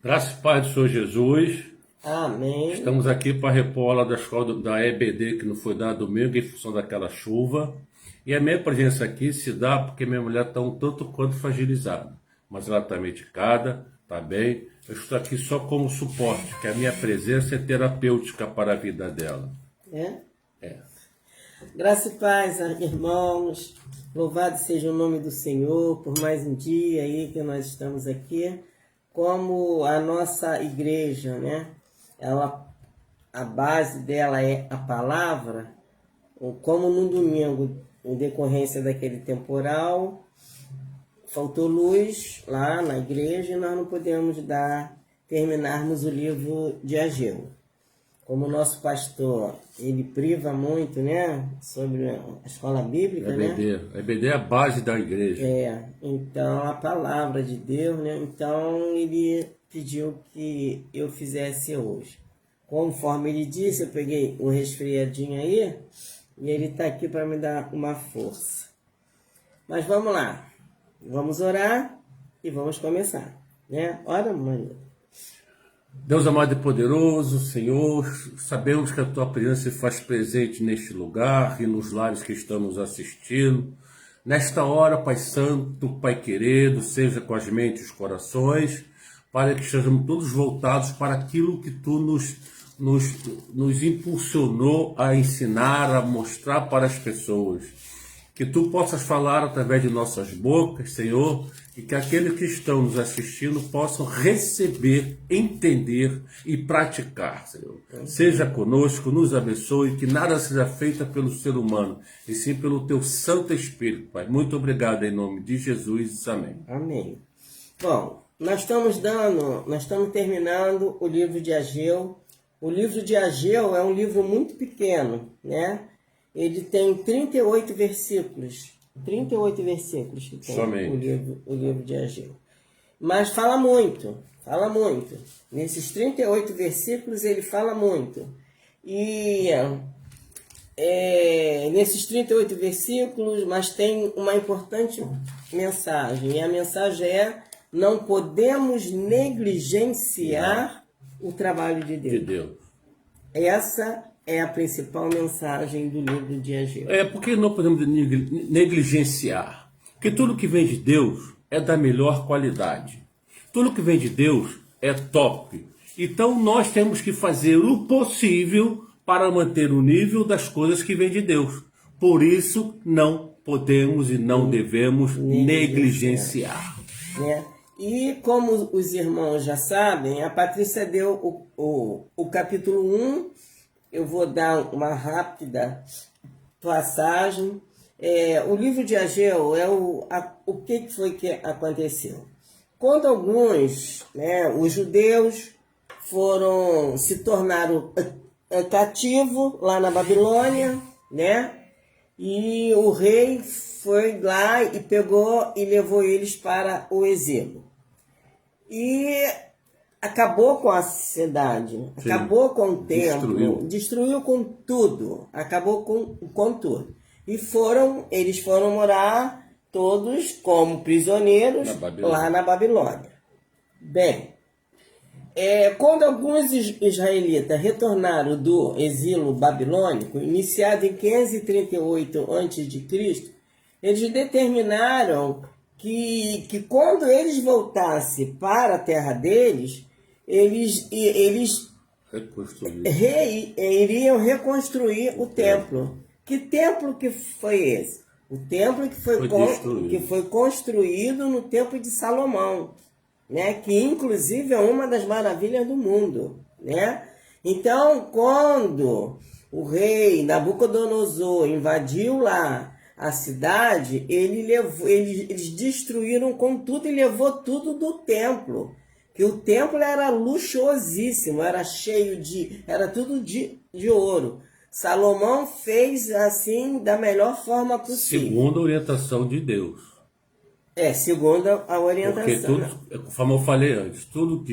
Graças e paz do Senhor Jesus. Amém. Estamos aqui para repor a aula da escola da EBD, que não foi dada domingo em função daquela chuva. E a minha presença aqui se dá porque minha mulher está um tanto quanto fragilizada. Mas ela está medicada, está bem. Eu estou aqui só como suporte, que a minha presença é terapêutica para a vida dela. É? É. Graça e paz, irmãos. Louvado seja o nome do Senhor por mais um dia aí que nós estamos aqui. Como a nossa igreja, né? A base dela é a palavra. Como no domingo, em decorrência daquele temporal, faltou luz lá na igreja e nós não podemos terminarmos o livro de Ageu. Como o nosso pastor, ele priva muito, né, sobre a escola bíblica, EBD. né? A EBD é a base da igreja. Então a palavra de Deus, né? Então ele pediu que eu fizesse hoje. Conforme ele disse, eu peguei um resfriadinho aí e ele está aqui para me dar uma força. Mas vamos lá, vamos orar e vamos começar, né? Ora, mãe. Deus amado e poderoso, Senhor, sabemos que a Tua presença se faz presente neste lugar e nos lares que estamos assistindo. Nesta hora, Pai Santo, Pai querido, seja com as mentes e os corações, para que estejamos todos voltados para aquilo que Tu nos impulsionou a ensinar, a mostrar para as pessoas. Que Tu possas falar através de nossas bocas, Senhor, e que aqueles que estão nos assistindo possam receber, entender e praticar, Senhor. Seja conosco, nos abençoe, que nada seja feito pelo ser humano, e sim pelo Teu Santo Espírito, Pai. Muito obrigado em nome de Jesus. Amém. Amém. Bom, nós estamos terminando o livro de Ageu. O livro de Ageu é um livro muito pequeno, né? Ele tem 38 versículos. 38 versículos que tem o livro de Ageu. Mas fala muito, fala muito. Nesses 38 versículos ele fala muito. E nesses 38 versículos, mas tem uma importante mensagem. E a mensagem é: não podemos negligenciar o trabalho de Deus. Essa é a principal mensagem do livro de Ageu. Porque não podemos negligenciar. Porque tudo que vem de Deus é da melhor qualidade. Tudo que vem de Deus é top. Então nós temos que fazer o possível para manter o nível das coisas que vêm de Deus. Por isso não podemos e não devemos negligenciar. Né? E como os irmãos já sabem, a Patrícia deu o capítulo 1. Eu vou dar uma rápida passagem. O livro de Ageu é o que foi que aconteceu. Quando alguns, né, os judeus se tornaram cativos lá na Babilônia, né? E o rei foi lá e pegou e levou eles para o exílio. E acabou com a cidade, acabou com o templo, destruiu com tudo, acabou com tudo. E eles foram morar todos como prisioneiros lá na Babilônia. Bem, quando alguns israelitas retornaram do exílio babilônico, iniciado em 538 a.C., eles determinaram que quando eles voltassem para a terra deles, eles iriam reconstruir o templo. Que templo que foi esse? O templo que foi construído no tempo de Salomão, né? Que inclusive é uma das maravilhas do mundo, né? Então, quando o rei Nabucodonosor invadiu lá a cidade, eles destruíram com tudo e levou tudo do templo. Que o templo era luxuosíssimo, era tudo de ouro. Salomão fez assim da melhor forma possível. Segundo a orientação de Deus. Segundo a orientação. Porque tudo, como eu falei antes, tudo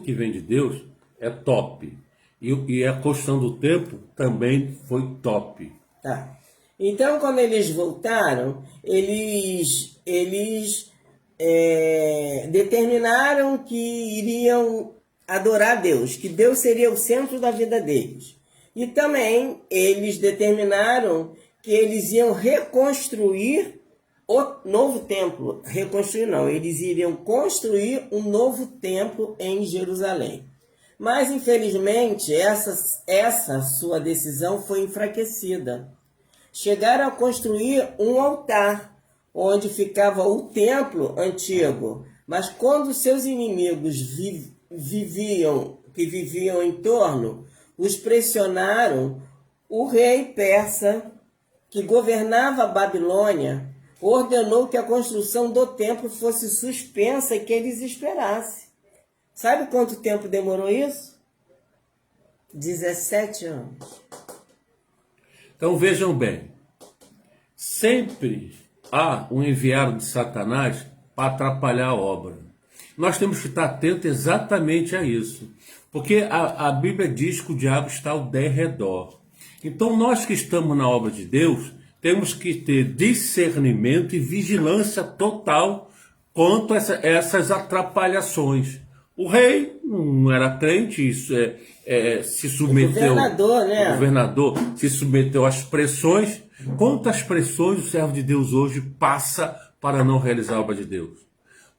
que vem de Deus é top. E a construção do templo também foi top. Tá. Então, quando eles voltaram, eles determinaram que iriam adorar Deus, que Deus seria o centro da vida deles. E também eles determinaram que eles iam reconstruir o novo templo. Reconstruir não, eles iriam construir um novo templo em Jerusalém. Mas, infelizmente, essa sua decisão foi enfraquecida. Chegaram a construir um altar, onde ficava o templo antigo. Mas quando seus inimigos viviam em torno, os pressionaram. O rei persa, que governava a Babilônia, ordenou que a construção do templo fosse suspensa e que eles esperassem. Sabe quanto tempo demorou isso? 17 anos. Então vejam bem, sempre há um enviado de Satanás para atrapalhar a obra. Nós temos que estar atentos exatamente a isso, porque a Bíblia diz que o diabo está ao derredor. Então nós que estamos na obra de Deus, temos que ter discernimento e vigilância total quanto a essas atrapalhações. O rei não era crente, se submeteu. O governador se submeteu às pressões. Quantas pressões o servo de Deus hoje passa para não realizar a obra de Deus?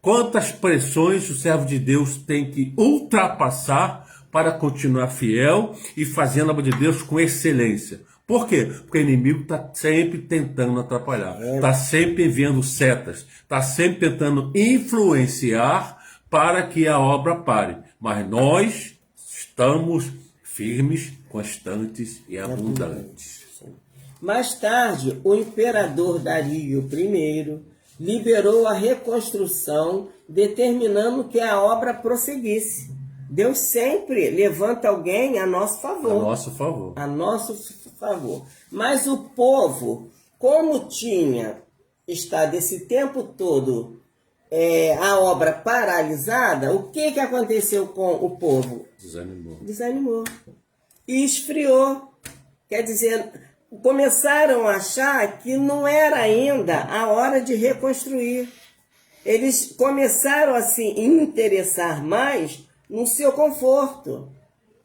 Quantas pressões o servo de Deus tem que ultrapassar para continuar fiel e fazendo a obra de Deus com excelência? Por quê? Porque o inimigo está sempre tentando atrapalhar, está sempre enviando setas, está sempre tentando influenciar para que a obra pare. Mas nós estamos firmes, constantes e abundantes. Mais tarde, o imperador Dario I liberou a reconstrução, determinando que a obra prosseguisse. Deus sempre levanta alguém a nosso favor. A nosso favor. A nosso favor. Mas o povo, como tinha estado esse tempo todo a obra paralisada, o que aconteceu com o povo? Desanimou. E esfriou. Quer dizer, começaram a achar que não era ainda a hora de reconstruir. Eles começaram a se interessar mais no seu conforto.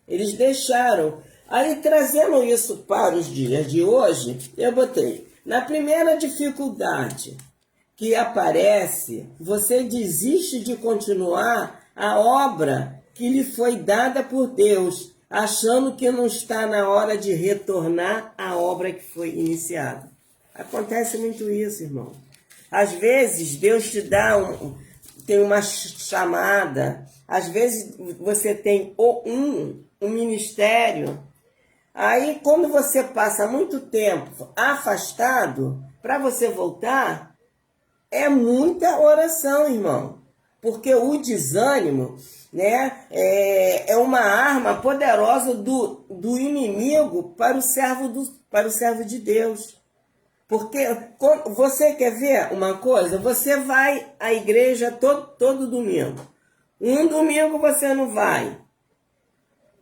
Eles deixaram. Aí, trazendo isso para os dias de hoje, eu botei, na primeira dificuldade que aparece, você desiste de continuar a obra que lhe foi dada por Deus, achando que não está na hora de retornar à obra que foi iniciada. Acontece muito isso, irmão. Às vezes, Deus te dá tem uma chamada, às vezes você tem um ministério. Aí, quando você passa muito tempo afastado, para você voltar, é muita oração, irmão. Porque o desânimo, né, é uma arma poderosa do inimigo para o servo de Deus. Porque você quer ver uma coisa? Você vai à igreja todo domingo. Um domingo você não vai.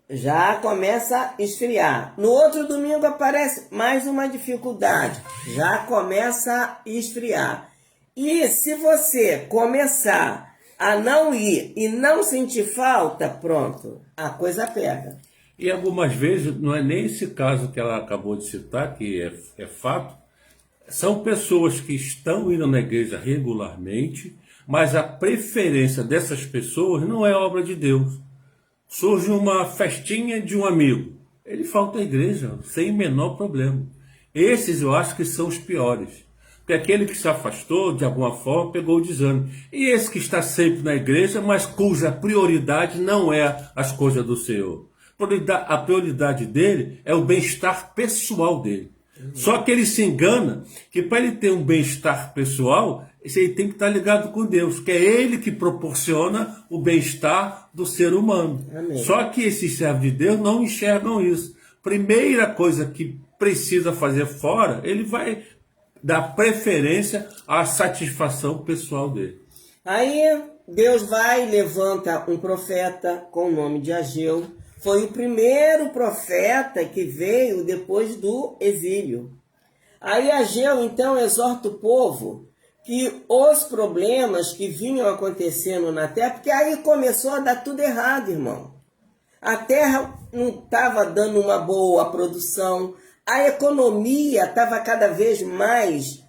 Já começa a esfriar. No outro domingo aparece mais uma dificuldade. Já começa a esfriar. E se você começar a não ir e não sentir falta, pronto, a coisa pega. E algumas vezes, não é nem esse caso que ela acabou de citar, que é fato, são pessoas que estão indo na igreja regularmente, mas a preferência dessas pessoas não é obra de Deus. Surge uma festinha de um amigo, ele falta à igreja, sem menor problema. Esses eu acho que são os piores. Porque aquele que se afastou, de alguma forma, pegou o desânimo. E esse que está sempre na igreja, mas cuja prioridade não é as coisas do Senhor. A prioridade dele é o bem-estar pessoal dele. Só que ele se engana que para ele ter um bem-estar pessoal, ele tem que estar ligado com Deus, que é ele que proporciona o bem-estar do ser humano. Amém. Só que esses servos de Deus não enxergam isso. Primeira coisa que precisa fazer fora, ele vai dar preferência à satisfação pessoal dele. Aí Deus vai e levanta um profeta com o nome de Ageu. Foi o primeiro profeta que veio depois do exílio. Aí Ageu então exorta o povo que os problemas que vinham acontecendo na terra, porque aí começou a dar tudo errado, irmão. A terra não estava dando uma boa produção, a economia estava cada vez mais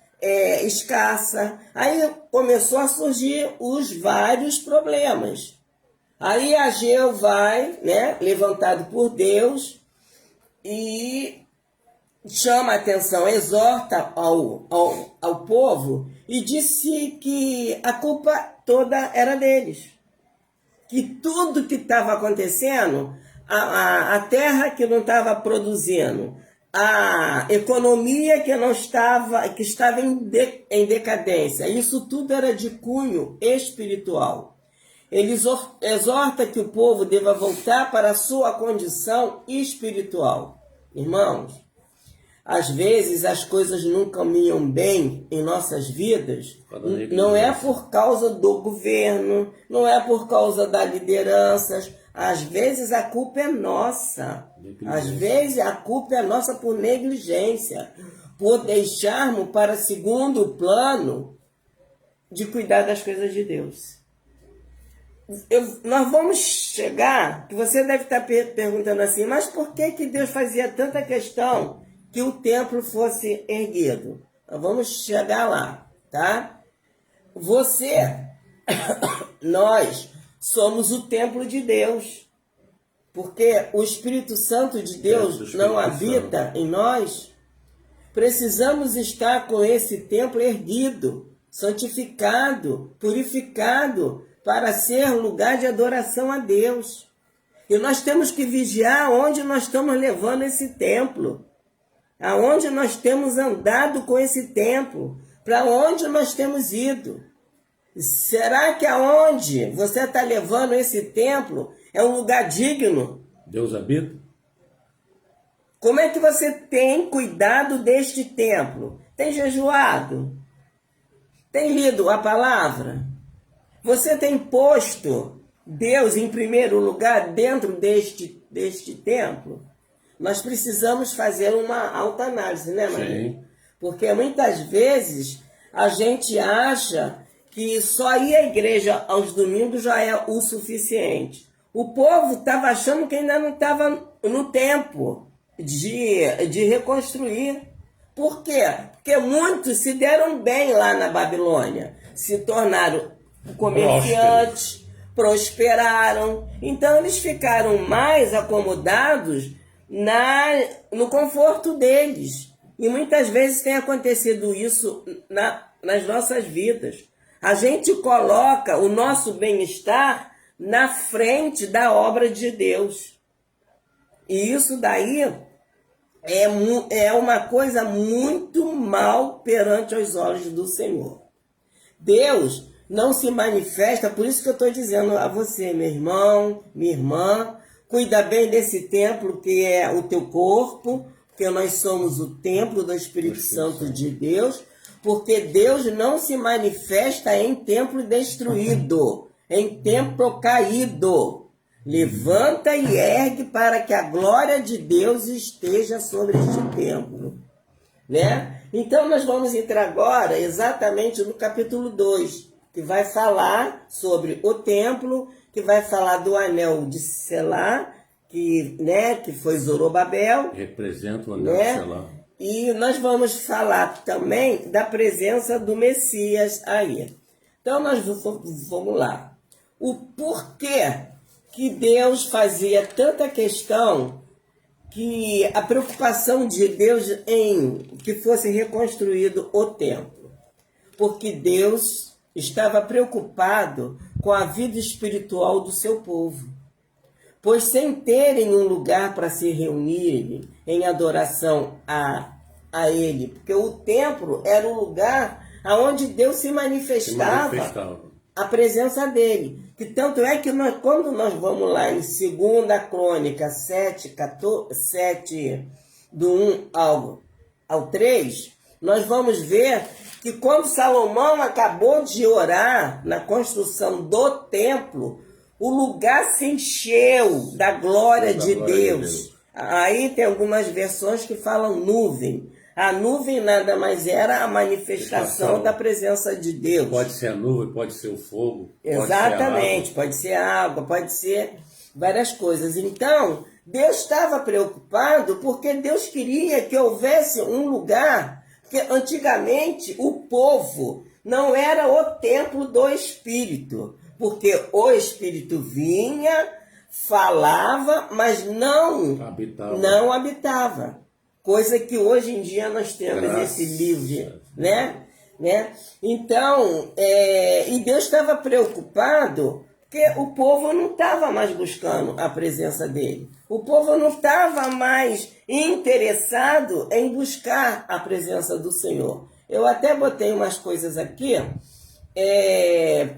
escassa, aí começou a surgir os vários problemas. Aí Ageu vai, né, levantado por Deus, e chama a atenção, exorta ao povo e disse que a culpa toda era deles. Que tudo que estava acontecendo, a terra que não estava produzindo, a economia que estava em decadência, isso tudo era de cunho espiritual. Ele exorta que o povo deva voltar para a sua condição espiritual. Irmãos, às vezes as coisas não caminham bem em nossas vidas, não é por causa do governo, não é por causa das lideranças. Às vezes a culpa é nossa. Às vezes a culpa é nossa por negligência, por deixarmos para segundo plano de cuidar das coisas de Deus. Nós vamos chegar, que você deve estar perguntando assim, mas por que Deus fazia tanta questão que o templo fosse erguido? Nós vamos chegar lá, tá? Nós somos o templo de Deus, porque o Espírito Santo de Deus não habita em nós. Precisamos estar com esse templo erguido, santificado, purificado, para ser lugar de adoração a Deus. E nós temos que vigiar onde nós estamos levando esse templo, aonde nós temos andado com esse templo, para onde nós temos ido. Será que aonde você está levando esse templo é um lugar digno? Deus habita? Como é que você tem cuidado deste templo? Tem jejuado? Tem lido a palavra? Você tem posto Deus em primeiro lugar dentro deste templo? Nós precisamos fazer uma autoanálise, né, Maria? Sim. Porque muitas vezes a gente acha que só ir à igreja aos domingos já é o suficiente. O povo estava achando que ainda não estava no tempo de reconstruir. Por quê? Porque muitos se deram bem lá na Babilônia, se tornaram comerciantes, prosperaram. Então eles ficaram mais acomodados no conforto deles. E muitas vezes tem acontecido isso nas nossas vidas. A gente coloca o nosso bem-estar na frente da obra de Deus. E isso daí é uma coisa muito mal perante os olhos do Senhor. Deus não se manifesta, por isso que eu estou dizendo a você, meu irmão, minha irmã, cuida bem desse templo que é o teu corpo, porque nós somos o templo do Espírito Santo de Deus, porque Deus não se manifesta em templo destruído, em templo caído. Levanta e ergue para que a glória de Deus esteja sobre este templo, né? Então nós vamos entrar agora exatamente no capítulo 2, que vai falar sobre o templo, que vai falar do anel de Selá, que foi Zorobabel. Representa o anel de Selá. E nós vamos falar também da presença do Messias aí. Então nós vamos lá. O porquê que Deus fazia tanta questão, que a preocupação de Deus em que fosse reconstruído o templo. Porque Deus estava preocupado com a vida espiritual do seu povo. Pois sem terem um lugar para se reunirem em adoração a Ele, porque o templo era o lugar onde Deus se manifestava. A presença dele. Que tanto é que quando nós vamos lá em 2 Crônica 7, do 1 ao 3, nós vamos ver que quando Salomão acabou de orar na construção do templo, o lugar se encheu da glória de Deus. Aí tem algumas versões que falam nuvem. A nuvem nada mais era a manifestação da presença de Deus. Pode ser a nuvem, pode ser o fogo. Exatamente, pode ser a água, pode ser várias coisas. Então, Deus estava preocupado porque Deus queria que houvesse um lugar, porque antigamente o povo não era o templo do Espírito, porque o Espírito vinha, falava, mas não habitava. Coisa que hoje em dia nós temos esse livro, né? Então, e Deus estava preocupado porque o povo não estava mais buscando a presença dele. O povo não estava mais interessado em buscar a presença do Senhor. Eu até botei umas coisas aqui,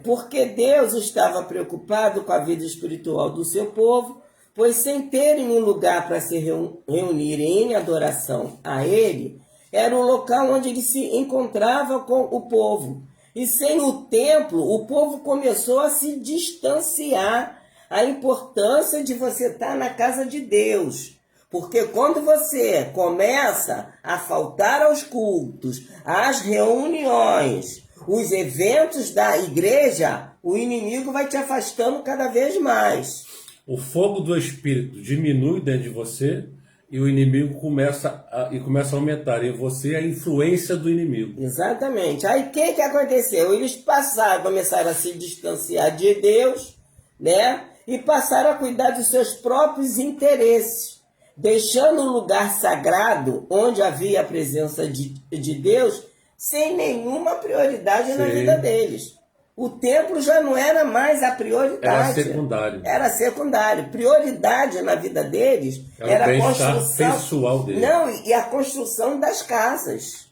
porque Deus estava preocupado com a vida espiritual do seu povo, pois sem terem um lugar para se reunirem em adoração a Ele, era o local onde Ele se encontrava com o povo. E sem o templo, o povo começou a se distanciar. A importância de você estar na casa de Deus. Porque quando você começa a faltar aos cultos, às reuniões, os eventos da igreja, o inimigo vai te afastando cada vez mais. O fogo do Espírito diminui dentro de você e o inimigo começa a aumentar em você a influência do inimigo. Exatamente. Aí o que aconteceu? Eles começaram a se distanciar de Deus, né? E passaram a cuidar dos seus próprios interesses, deixando o lugar sagrado, onde havia a presença de Deus, sem nenhuma prioridade na vida deles. O templo já não era mais a prioridade. Era secundário. Prioridade na vida deles era a construção pessoal deles. Não, e a construção das casas.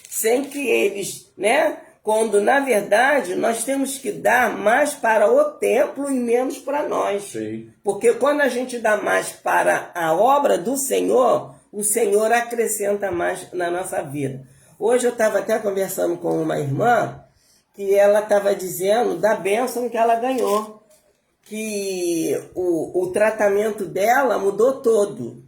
Sem que eles, né? Quando, na verdade, nós temos que dar mais para o templo e menos para nós. Sim. Porque quando a gente dá mais para a obra do Senhor, o Senhor acrescenta mais na nossa vida. Hoje eu estava até conversando com uma irmã que ela estava dizendo da bênção que ela ganhou. Que o tratamento dela mudou todo.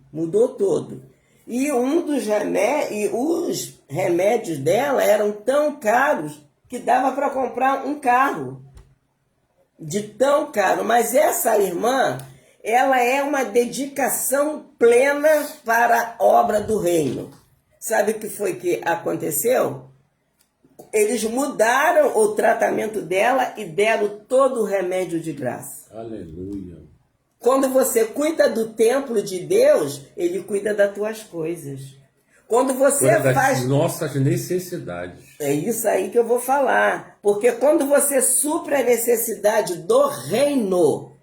E os remédios dela eram tão caros que dava para comprar um carro. De tão caro. Mas essa irmã, ela é uma dedicação plena para a obra do reino. Sabe o que foi que aconteceu? Eles mudaram o tratamento dela e deram todo o remédio de graça. Aleluia. Quando você cuida do templo de Deus, Ele cuida das tuas coisas. Quando você faz nossas necessidades. É isso aí que eu vou falar. Porque quando você supre a necessidade do reino,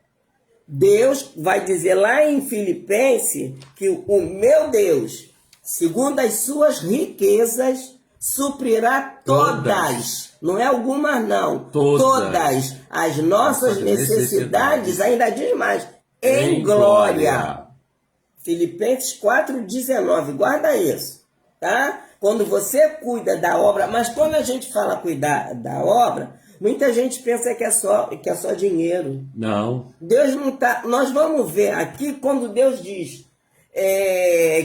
Deus vai dizer lá em Filipenses que o meu Deus, segundo as suas riquezas, suprirá todas. Não é algumas não. Todas as nossas necessidades, ainda diz mais, em glória. Filipenses 4,19, guarda isso, tá? Quando você cuida da obra, mas quando a gente fala cuidar da obra, muita gente pensa que é só dinheiro. Não. Deus não tá. Nós vamos ver aqui quando Deus diz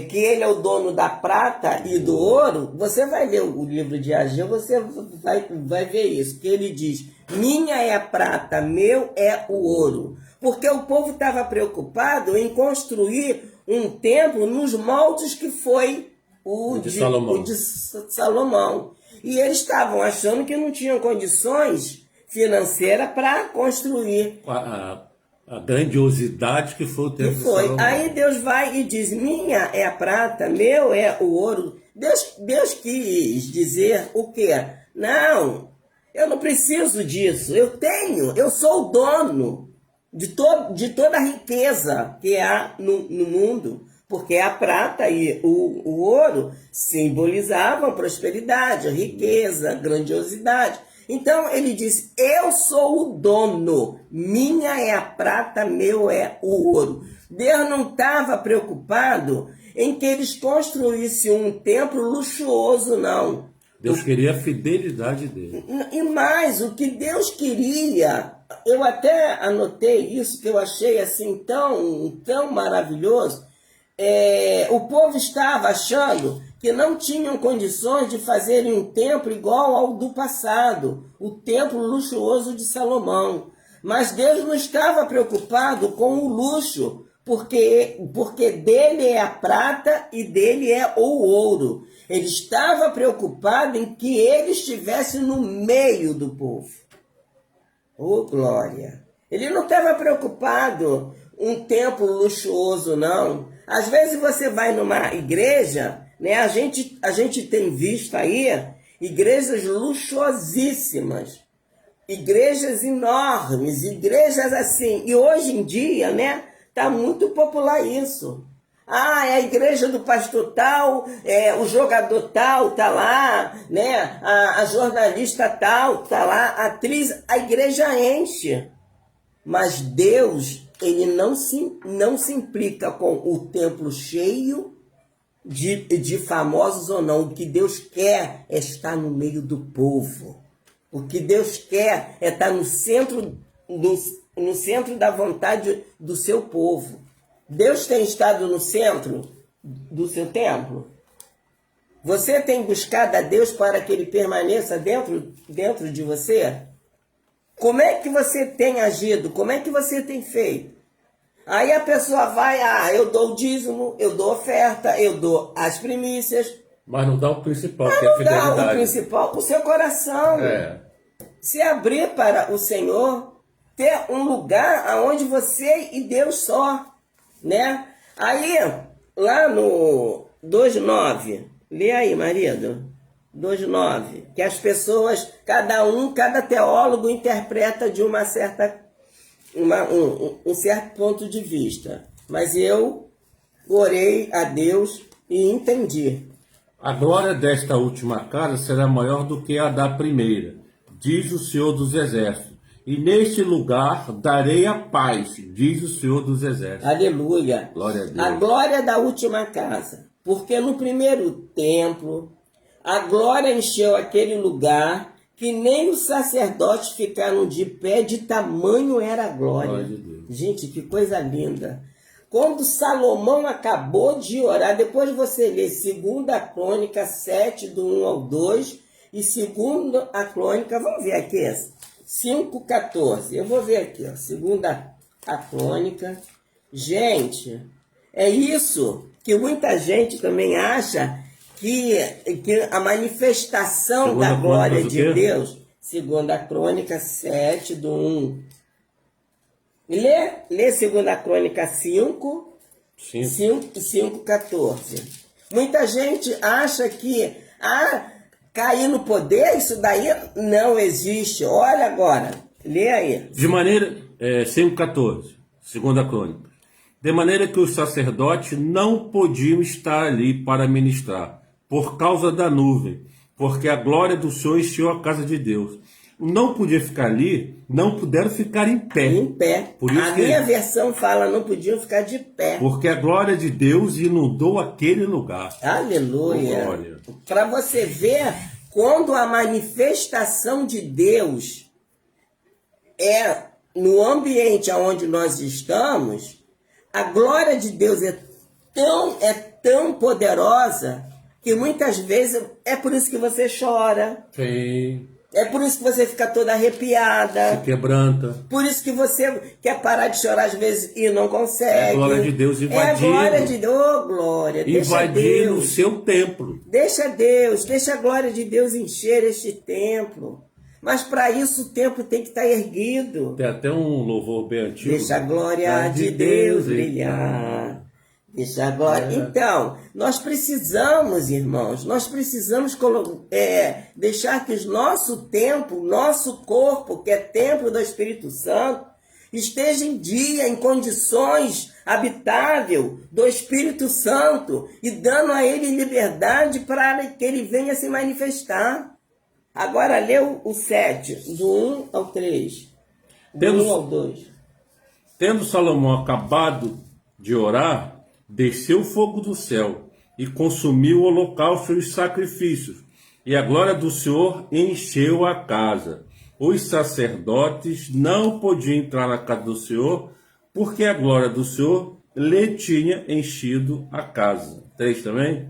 que Ele é o dono da prata e do ouro. Você vai ler o livro de Ageu, você vai ver isso, que ele diz: minha é a prata, meu é o ouro. Porque o povo estava preocupado em construir um templo nos moldes que foi o de Salomão. E eles estavam achando que não tinham condições financeiras para construir. A grandiosidade que foi o templo de Salomão. Aí Deus vai e diz: minha é a prata, meu é o ouro. Deus quis dizer o quê? Não, eu não preciso disso. Eu sou o dono de toda a riqueza que há no mundo, porque a prata e o ouro simbolizavam prosperidade, riqueza, grandiosidade. Então ele diz: eu sou o dono, minha é a prata, meu é o ouro. Deus não estava preocupado em que eles construíssem um templo luxuoso, não. Deus queria a fidelidade dele. E mais, o que Deus queria, eu até anotei isso, que eu achei assim tão maravilhoso. o povo estava achando que não tinham condições de fazerem um templo igual ao do passado, o templo luxuoso de Salomão. Mas Deus não estava preocupado com o luxo, porque dele é a prata e dele é o ouro. Ele estava preocupado em que ele estivesse no meio do povo. Oh, glória! Ele não estava preocupado um templo luxuoso, não. Às vezes você vai numa igreja, né? A gente tem visto aí igrejas luxuosíssimas, igrejas enormes, igrejas assim. E hoje em dia, né? Tá muito popular isso. Ah, é a igreja do pastor tal, o jogador tal tá lá, né? A jornalista tal tá lá, a atriz, a igreja enche. Mas Deus, ele não se implica com o templo cheio de famosos ou não. O que Deus quer é estar no meio do povo. O que Deus quer é estar no centro da vontade do seu povo. Deus tem estado no centro do seu templo? Você tem buscado a Deus para que Ele permaneça dentro de você? Como é que você tem agido? Como é que você tem feito? Aí a pessoa vai, eu dou o dízimo, eu dou oferta, eu dou as primícias. Mas não dá o principal, que é a fidelidade. Não dá o principal, o seu coração. Se abrir para o Senhor, ter um lugar onde você e Deus só, né? Aí, lá no 2:9, lê aí, marido, 2:9, que as pessoas, cada teólogo interpreta de uma certa, um certo ponto de vista. Mas eu orei a Deus e entendi. A glória desta última casa será maior do que a da primeira, diz o Senhor dos Exércitos. E neste lugar darei a paz, diz o Senhor dos Exércitos. Aleluia. Glória a Deus. A glória da última casa. Porque no primeiro templo, a glória encheu aquele lugar que nem os sacerdotes ficaram de pé, de tamanho era a glória. Glória de Deus. Gente, que coisa linda. Quando Salomão acabou de orar, depois você lê 2 Crônica 7, do 1 ao 2, e 2 Crônica, vamos ver aqui, 5:14. Eu vou ver aqui, 2 Crônica. Gente, é isso que muita gente também acha que a manifestação da glória de Deus, 2 Crônica 7, do 1. Lê 2 Crônica 5:14. Muita gente acha que cair no poder, isso daí não existe. Olha agora, lê aí. De maneira, 5:14, 2 Crônica. De maneira que os sacerdotes não podiam estar ali para ministrar, por causa da nuvem, porque a glória do Senhor encheu a casa de Deus. Não podia ficar ali, não puderam ficar em pé. Em pé. Por isso a minha versão fala, não podiam ficar de pé. Porque a glória de Deus inundou aquele lugar. Aleluia. Para você ver, quando a manifestação de Deus é no ambiente onde nós estamos, a glória de Deus é tão poderosa que muitas vezes é por isso que você chora. Sim. É por isso que você fica toda arrepiada. Se quebranta. Por isso que você quer parar de chorar às vezes e não consegue. É a glória de Deus invadindo. É a glória de Deus. Oh, glória. Invadindo o seu templo. Deixa a glória de Deus encher este templo. Mas para isso o templo tem que estar erguido. Tem até um louvor bem antigo. Deixa a glória de Deus brilhar. Deixa a glória. Então, nós precisamos, irmãos, deixar que o nosso templo, nosso corpo, que é templo do Espírito Santo, esteja em dia, em condições habitável do Espírito Santo e dando a ele liberdade para que ele venha se manifestar. Agora lê o 7, do 1 ao 3, do 1 ao 2. Tendo Salomão acabado de orar, desceu o fogo do céu e consumiu o holocausto e os sacrifícios, e a glória do Senhor encheu a casa. Os sacerdotes não podiam entrar na casa do Senhor, porque a glória do Senhor lhe tinha enchido a casa. 3 também?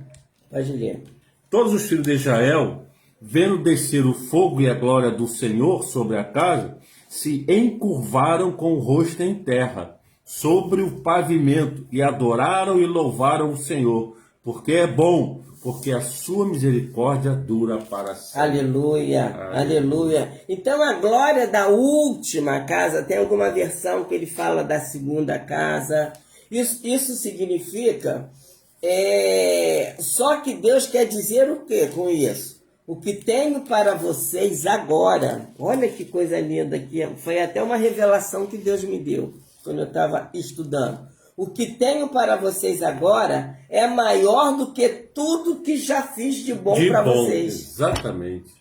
Pode ler. Todos os filhos de Israel, vendo descer o fogo e a glória do Senhor sobre a casa, se encurvaram com o rosto em terra, sobre o pavimento, e adoraram e louvaram o Senhor, porque é bom, porque a sua misericórdia dura para sempre. Aleluia, aleluia. Então a glória da última casa, tem alguma versão que ele fala da segunda casa. Isso significa, só que Deus quer dizer o que com isso? O que tenho para vocês agora. Olha que coisa linda aqui. Foi até uma revelação que Deus me deu quando eu estava estudando. O que tenho para vocês agora é maior do que tudo que já fiz de bom para vocês. Exatamente.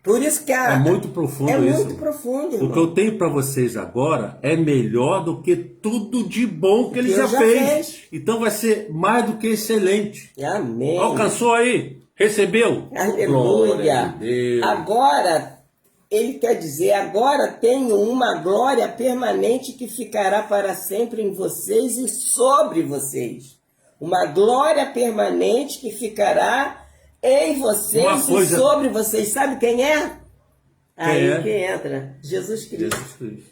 Por isso que é muito profundo isso. É muito profundo, irmão. O que eu tenho para vocês agora é melhor do que tudo de bom que ele já fez. Então vai ser mais do que excelente. Amém. Alcançou aí? Recebeu? Aleluia. Agora, ele quer dizer, agora tenho uma glória permanente que ficará para sempre em vocês e sobre vocês. Uma glória permanente que ficará em vocês e sobre vocês. Sabe quem é? Aí quem entra? Jesus Cristo. Jesus Cristo.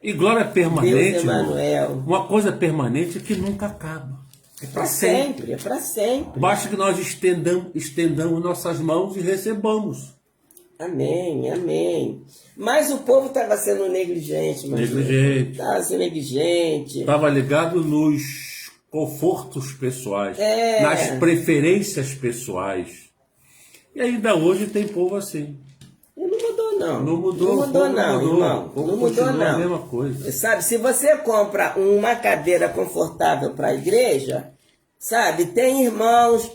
E glória permanente, Deus Emanuel. Uma coisa permanente que nunca acaba. É para sempre. É para sempre. Basta que nós estendamos nossas mãos e recebamos. Amém, amém. Mas o povo estava sendo negligente, Estava sendo negligente. Estava ligado nos confortos pessoais, nas preferências pessoais. E ainda hoje tem povo assim. E não mudou, não. Não mudou, irmão. Não mudou, não. A mesma coisa. Sabe, se você compra uma cadeira confortável para a igreja, sabe, tem irmãos,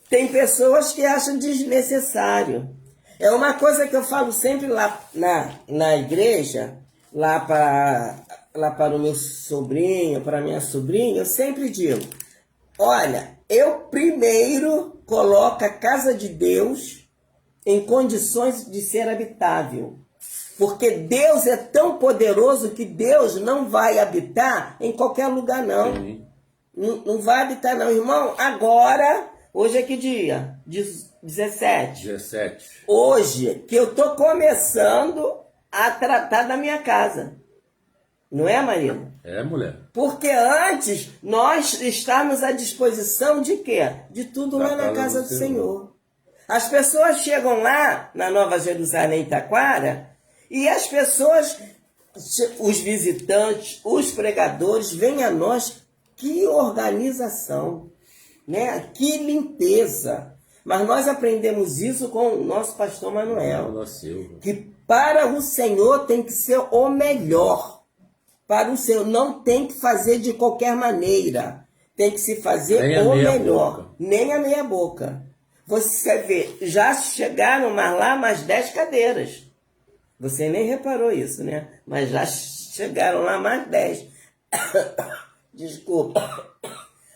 tem pessoas que acham desnecessário. É uma coisa que eu falo sempre lá na igreja, lá para o meu sobrinho, para a minha sobrinha, eu sempre digo, olha, eu primeiro coloco a casa de Deus em condições de ser habitável. Porque Deus é tão poderoso que Deus não vai habitar em qualquer lugar, não. Não vai habitar, não. Irmão, agora, hoje é que dia? 17. Hoje, que eu estou começando a tratar da minha casa. Não é, marido? É, mulher. Porque antes, nós estávamos à disposição de quê? De tudo lá na casa do Senhor. As pessoas chegam lá, na Nova Jerusalém, Taquara, e as pessoas, os visitantes, os pregadores, vêm a nós, que organização, né? Que limpeza. Mas nós aprendemos isso com o nosso pastor Manuel, que para o Senhor tem que ser o melhor. Para o Senhor não tem que fazer de qualquer maneira. Tem que se fazer o melhor. Nem a meia boca. Você vê, já chegaram lá mais 10 cadeiras. Você nem reparou isso, né? Mas já chegaram lá mais 10. Desculpa.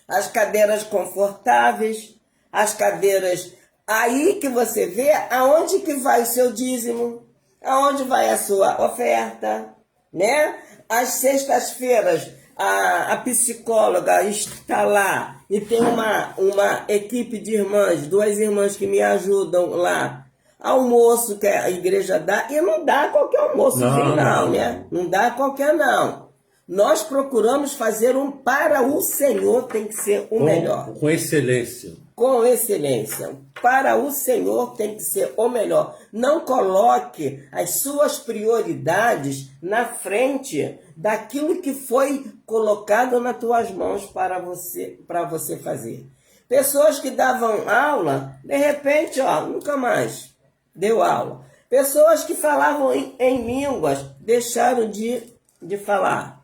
As cadeiras confortáveis, as cadeiras... Aí que você vê aonde que vai o seu dízimo, aonde vai a sua oferta, né? Às sextas-feiras, a psicóloga está lá e tem uma equipe de irmãs, 2 irmãs que me ajudam lá. Almoço que a igreja dá, e não dá qualquer almoço, não, né? Não dá qualquer, não. Nós procuramos fazer para o Senhor, tem que ser o melhor. Com excelência. Com excelência. Para o Senhor tem que ser o melhor. Não coloque as suas prioridades na frente daquilo que foi colocado nas tuas mãos para você fazer. Pessoas que davam aula, de repente, nunca mais deu aula. Pessoas que falavam em línguas, deixaram de falar.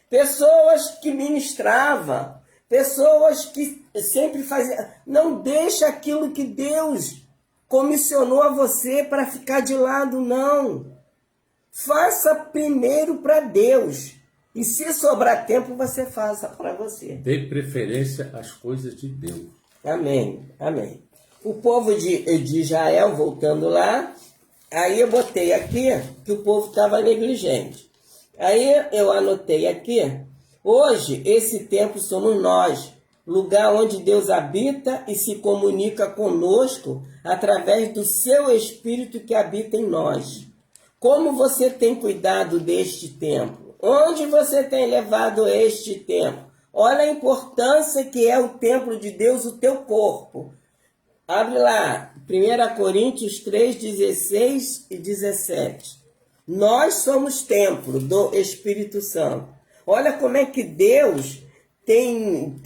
Pessoas que ministravam, pessoas que sempre faziam. Não deixa aquilo que Deus comissionou a você para ficar de lado, não. Faça primeiro para Deus. E se sobrar tempo, você faça para você. Dê preferência às coisas de Deus. Amém, amém. O povo de Israel, voltando lá, aí eu botei aqui que o povo estava negligente. Aí eu anotei aqui Hoje, esse templo somos nós, lugar onde Deus habita e se comunica conosco através do seu Espírito que habita em nós. Como você tem cuidado deste templo? Onde você tem levado este templo? Olha a importância que é o templo de Deus, o teu corpo. Abre lá, 1 Coríntios 3, 16 e 17. Nós somos templo do Espírito Santo. Olha como é que Deus tem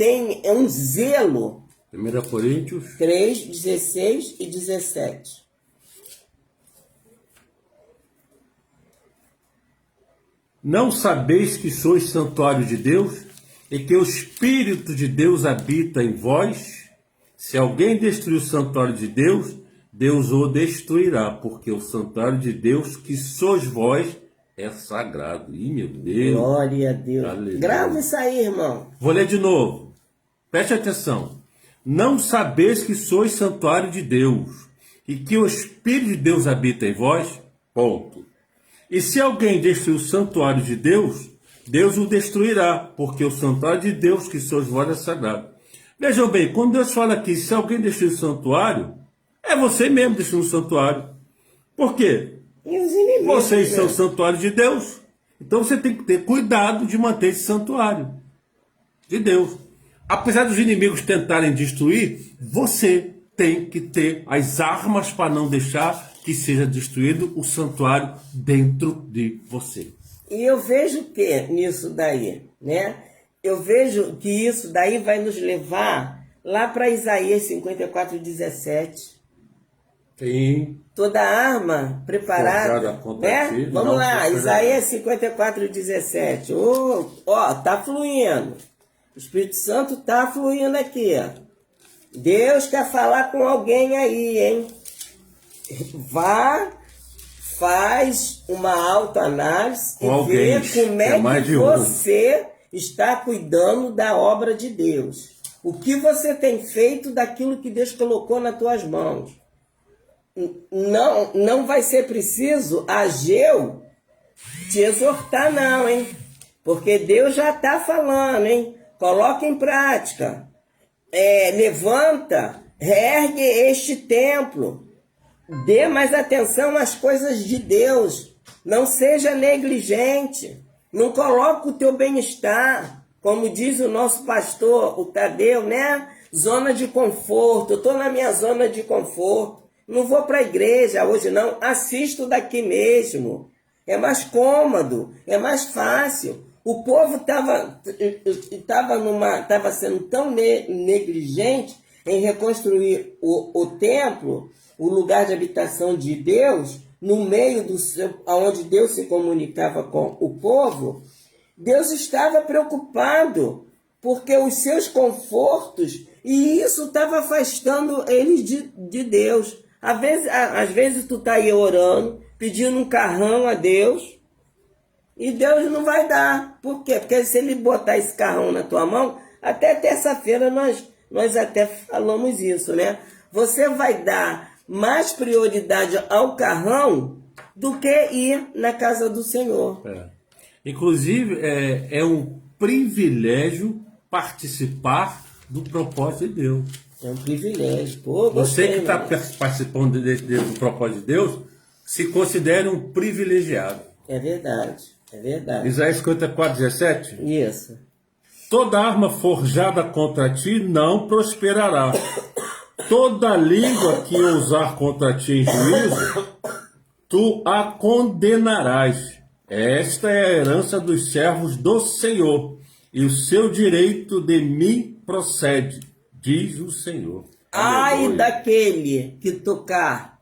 um zelo. 1 Coríntios 3, 16 e 17. Não sabeis que sois santuário de Deus e que o Espírito de Deus habita em vós? Se alguém destruir o santuário de Deus, Deus o destruirá, porque o santuário de Deus que sois vós é sagrado. Ih, meu Deus! Glória a Deus. Aleluia. Grava isso aí, irmão. Vou ler de novo. Preste atenção. Não sabeis que sois santuário de Deus e que o Espírito de Deus habita em vós? Ponto. E se alguém destruir o santuário de Deus, Deus o destruirá, porque o santuário de Deus que sois vós é sagrado. Vejam bem, quando Deus fala aqui, se alguém destruir o santuário, é você mesmo destruindo o santuário. Por quê? E os inimigos? Vocês são o santuário de Deus. Então você tem que ter cuidado de manter esse santuário de Deus. Apesar dos inimigos tentarem destruir, você tem que ter as armas para não deixar que seja destruído o santuário dentro de você. E eu vejo que nisso daí, né? Eu vejo que isso daí vai nos levar lá para Isaías 54, 17. Sim. Toda arma preparada, né? Ti, Vamos lá, Isaías 54, 17. Ó, tá fluindo. O Espírito Santo tá fluindo aqui, ó. Deus quer falar com alguém aí, hein? Vá, faz uma autoanálise e vê como é que você está cuidando da obra de Deus. O que você tem feito daquilo que Deus colocou nas tuas mãos. Não vai ser preciso Ageu te exortar não, hein? Porque Deus já está falando, hein? Coloca em prática. Levanta, reergue este templo. Dê mais atenção às coisas de Deus. Não seja negligente. Não coloque o teu bem-estar. Como diz o nosso pastor, o Tadeu, né? Zona de conforto. Eu estou na minha zona de conforto. Não vou para a igreja hoje, não. Assisto daqui mesmo. É mais cômodo, é mais fácil. O povo estava sendo tão negligente em reconstruir o templo, o lugar de habitação de Deus, no meio onde Deus se comunicava com o povo. Deus estava preocupado, porque os seus confortos, e isso estava afastando eles de Deus. Às vezes tu está aí orando, pedindo um carrão a Deus, e Deus não vai dar. Por quê? Porque se ele botar esse carrão na tua mão, até terça-feira nós até falamos isso, né? Você vai dar mais prioridade ao carrão do que ir na casa do Senhor. Inclusive, é um privilégio participar do propósito de Deus. É um privilégio. Pô, você que está participando do propósito de Deus, se considere um privilegiado. É verdade, é verdade. Isaías 54, 17? Isso. Toda arma forjada contra ti não prosperará. Toda língua que ousar contra ti em juízo, tu a condenarás. Esta é a herança dos servos do Senhor, e o seu direito de mim procede, diz o Senhor. Ai Aleluia. daquele que tocar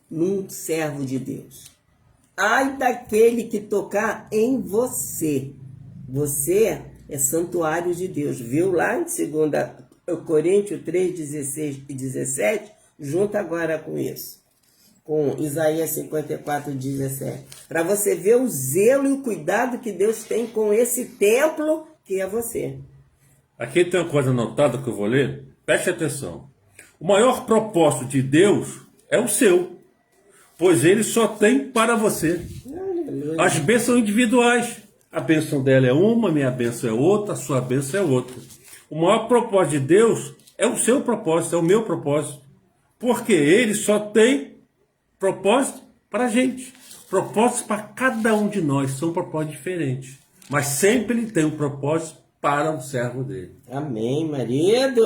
num servo de Deus. Ai daquele que tocar em você. Você é santuário de Deus. Viu lá em 2 Coríntios 3, 16 e 17? Junta agora com isso. Com Isaías 54, 17. Para você ver o zelo e o cuidado que Deus tem com esse templo que é você. Aqui tem uma coisa anotada que eu vou ler. Preste atenção. O maior propósito de Deus é o seu, pois ele só tem para você. As bênçãos individuais. A bênção dela é uma, minha bênção é outra, a sua bênção é outra. O maior propósito de Deus é o seu propósito, é o meu propósito. Porque ele só tem propósito para a gente. Propósitos para cada um de nós são propósitos diferentes. Mas sempre ele tem um propósito para o servo dele. Amém, marido.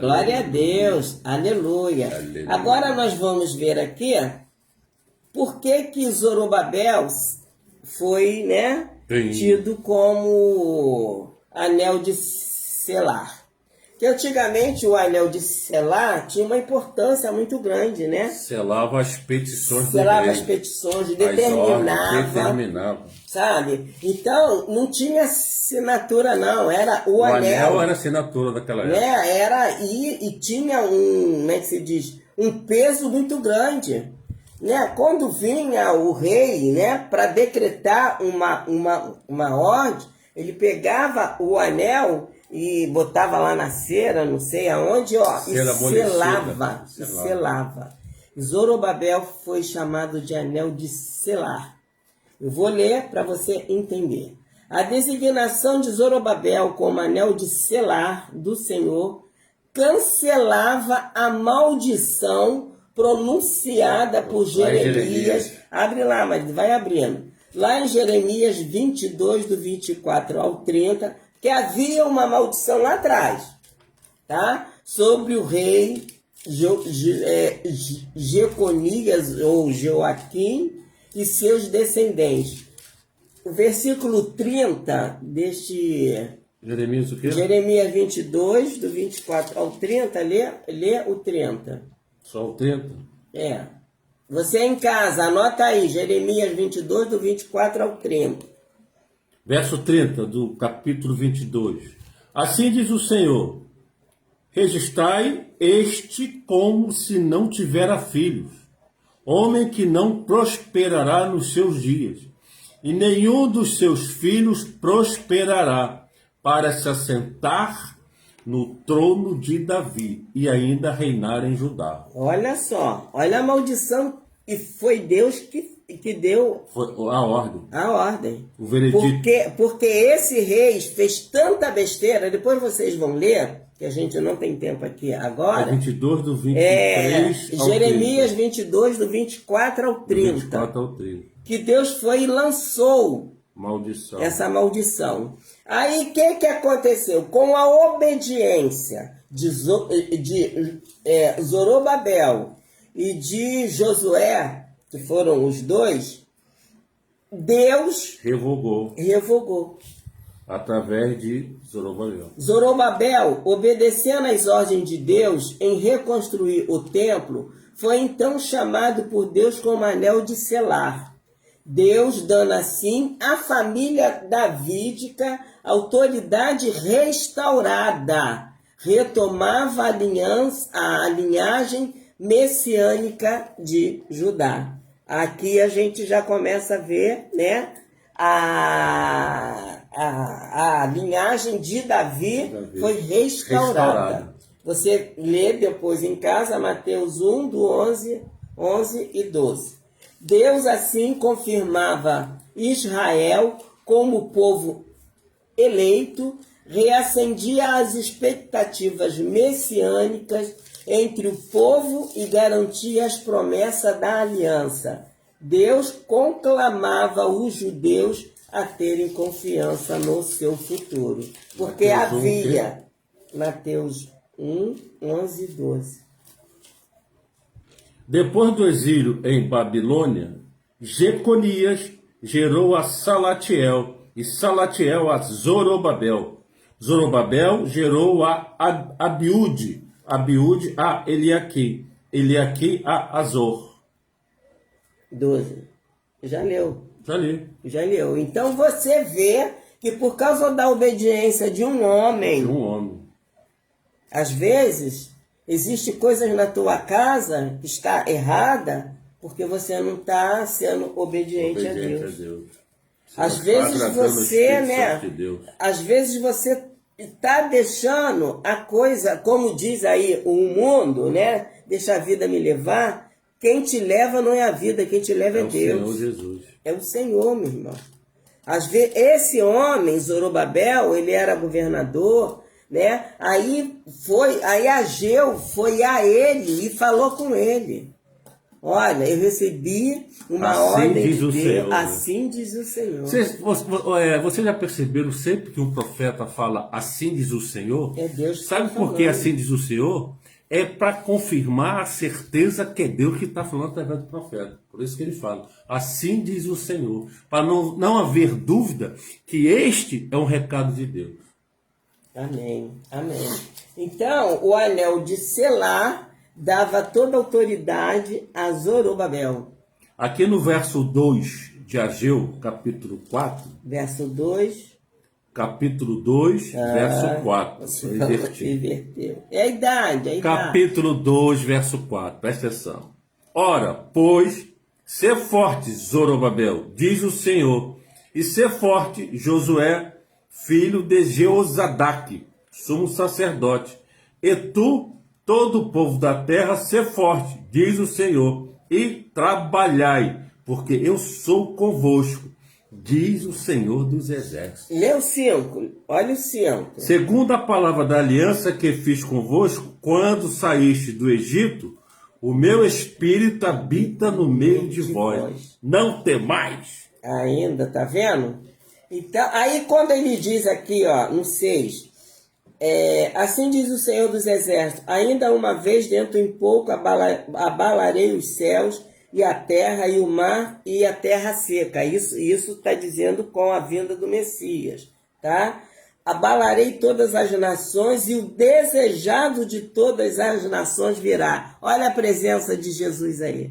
Glória a Deus. Aleluia. Aleluia. Agora nós vamos ver aqui por que Zorobabel foi, né, Sim. tido como anel de selar. Que antigamente o anel de selar tinha uma importância muito grande, né? Selava as petições do Selava rei. as petições, As ordens, determinava. Sabe? Então, não tinha assinatura, não. Era o anel. Era a assinatura daquela época. Né? E tinha como é que se diz? Um peso muito grande. Né? Quando vinha o rei, né, para decretar uma ordem, ele pegava o anel e botava lá na cera, não sei aonde, ó, e selava. Zorobabel foi chamado de anel de selar. Eu vou ler para você entender. A designação de Zorobabel como anel de selar do Senhor cancelava a maldição pronunciada por Jeremias. Abre lá, mas vai abrindo. Lá em Jeremias 22, do 24 ao 30, que havia uma maldição lá atrás, tá? Sobre o rei Jeconias ou Joaquim e seus descendentes. O versículo 30 deste Jeremias o quê? Jeremias 22, do 24 ao 30, lê o 30. Só o 30? É. Você em casa, anota aí, Jeremias 22, do 24 ao 30. Verso 30 do capítulo 22. Assim diz o Senhor: registrai este como se não tivera filhos, homem que não prosperará nos seus dias, e nenhum dos seus filhos prosperará, para se assentar no trono de Davi e ainda reinar em Judá. Olha só, olha a maldição, e foi Deus que deu Foi a ordem. a ordem. O veredito. Porque esse rei fez tanta besteira, depois vocês vão ler, que a gente não tem tempo aqui agora. 22 do 23 ao Jeremias 30. 22, do 24 ao 30. 24 ao 30. Que Deus foi e lançou Maldição. essa maldição. Aí o que aconteceu? Com a obediência de Zorobabel e de Josué, que foram os dois, Deus revogou. Através de Zorobabel. Zorobabel, obedecendo às ordens de Deus em reconstruir o templo, foi então chamado por Deus como anel de selar. Deus dando assim à família davídica autoridade restaurada, retomava a linhagem messiânica de Judá. Aqui a gente já começa a ver, né, a linhagem de Davi foi restaurada. Você lê depois em casa Mateus 1, do 11 e 12. Deus assim confirmava Israel como povo eleito, reacendia as expectativas messiânicas entre o povo e garantia as promessas da aliança. Deus conclamava os judeus a terem confiança no seu futuro. Porque havia, Mateus 1, 11 e 12. Depois do exílio em Babilônia, Jeconias gerou a Salatiel, e Salatiel a Zorobabel. Zorobabel gerou a Abiúde, Abiúde a Eliaquim, Eliaquim a Azor. 12. Já leu. Já leu. Então você vê que por causa da obediência de um homem, às vezes, existem coisas na tua casa que está errada porque você não está sendo obediente a Deus. Às vezes você, né? Às vezes você está deixando a coisa, como diz aí o mundo, né? Deixa a vida me levar. Quem te leva não é a vida, quem te leva é Deus. Senhor Jesus. É o Senhor, meu irmão. Às vezes, esse homem, Zorobabel, ele era governador, né? Aí Ageu foi a ele e falou com ele. Olha, eu recebi uma Assim ordem diz de o Deus, Senhor. assim diz o Senhor. Vocês já perceberam sempre que um profeta fala assim diz o Senhor? É Deus que Sabe tá por que falando. assim diz o Senhor? É para confirmar a certeza que é Deus que está falando através do profeta. Por isso que ele fala, assim diz o Senhor. Para não haver dúvida que este é um recado de Deus. Amém, amém. Então, o anel de selar dava toda a autoridade a Zorobabel. Aqui no verso 2 de Ageu, capítulo 4, Verso 2. capítulo 2, verso 4. Eu inverti. Inverteu. É a idade, é a idade. Capítulo 2, verso 4. Presta atenção. Ora, pois, sê forte, Zorobabel, diz o Senhor, e sê forte, Josué, filho de Jeozadaque, sumo sacerdote, e tu, todo o povo da terra, sê forte, diz o Senhor, e trabalhai, porque eu sou convosco, diz o Senhor dos exércitos. Lê o 5, olha o 5. Segundo a palavra da aliança que fiz convosco, quando saíste do Egito, o meu espírito habita no meio de vós. Não temais. Ainda, tá vendo? Então, aí quando ele diz aqui, ó, no 6, assim diz o Senhor dos Exércitos, ainda uma vez dentro em pouco abalarei os céus e a terra e o mar e a terra seca. Isso está dizendo com a vinda do Messias, tá? Abalarei todas as nações e o desejado de todas as nações virá. Olha a presença de Jesus aí,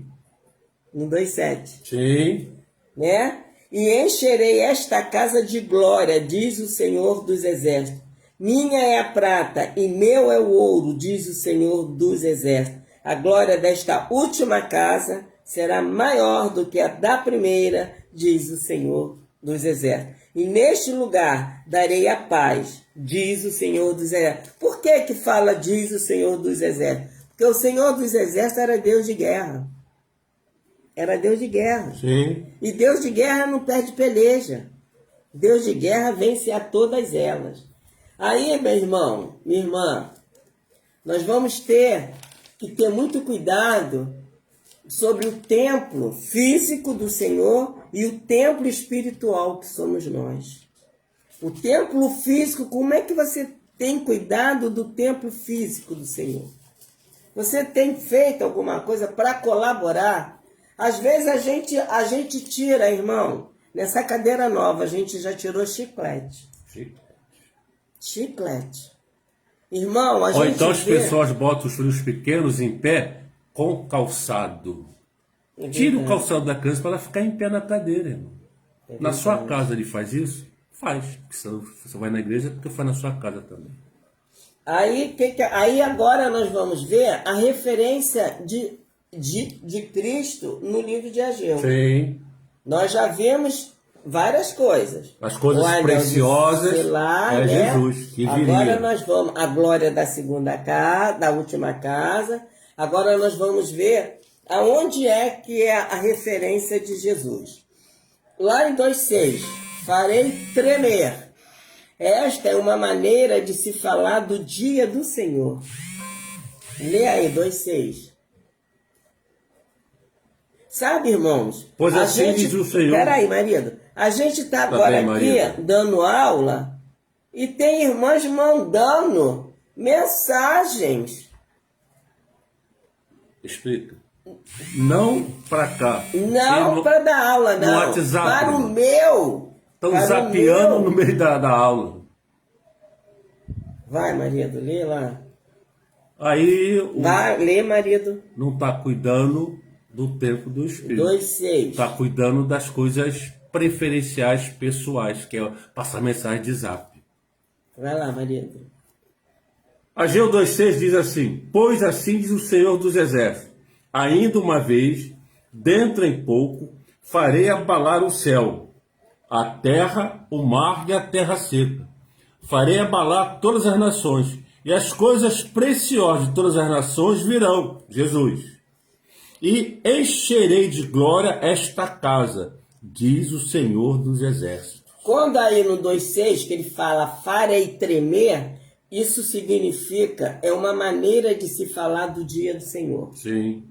no 2,7. Sim. Né? E encherei esta casa de glória, diz o Senhor dos Exércitos. Minha é a prata e meu é o ouro, diz o Senhor dos Exércitos. A glória desta última casa será maior do que a da primeira, diz o Senhor dos Exércitos. E neste lugar darei a paz, diz o Senhor dos Exércitos. Por que fala diz o Senhor dos Exércitos? Porque o Senhor dos Exércitos era Deus de guerra. Era Deus de guerra. Sim. E Deus de guerra não perde peleja. Deus de guerra vence a todas elas. Aí, meu irmão, minha irmã, nós vamos ter que ter muito cuidado sobre o templo físico do Senhor e o templo espiritual que somos nós. O templo físico, como é que você tem cuidado do templo físico do Senhor? Você tem feito alguma coisa para colaborar? Às vezes a gente tira, irmão, nessa cadeira nova a gente já tirou chiclete. Chiclete. Irmão, a gente Ou então as vê... pessoas botam os filhos pequenos em pé com calçado. Tira o calçado da criança para ela ficar em pé na cadeira, irmão. Na sua casa ele faz isso? Faz. Se você vai na igreja, é porque faz na sua casa também. Aí agora nós vamos ver a referência de Cristo no livro de Ageu. Sim. Nós já vimos várias coisas. As coisas preciosas é Jesus que viria. Agora nós vamos a glória da segunda casa, da última casa. Agora nós vamos ver aonde é que é a referência de Jesus. Lá em 2,6, farei tremer. Esta é uma maneira de se falar do dia do Senhor. Lê aí, 2,6. Sabe, irmãos? Pois assim diz o Senhor. Peraí, marido. A gente está agora bem, aqui marido, dando aula e tem irmãs mandando mensagens. Explica. Não para cá. Não para dar aula, não. No WhatsApp. Para o meu. Estão zapeando no meio da aula. Vai, marido, lê lá. Aí Vai, lê, marido. não está cuidando do tempo do Espírito. 2,6. Está cuidando das coisas preferenciais pessoais, que é passar mensagem de zap. Vai lá, marido. Ageu 2,6 diz assim: pois assim diz o Senhor dos Exércitos, ainda uma vez, dentro em pouco, farei abalar o céu, a terra, o mar e a terra seca. Farei abalar todas as nações, e as coisas preciosas de todas as nações virão, Jesus. E encherei de glória esta casa, diz o Senhor dos Exércitos. Quando aí no 2,6 que ele fala farei tremer, isso significa, é uma maneira de se falar do dia do Senhor. Sim.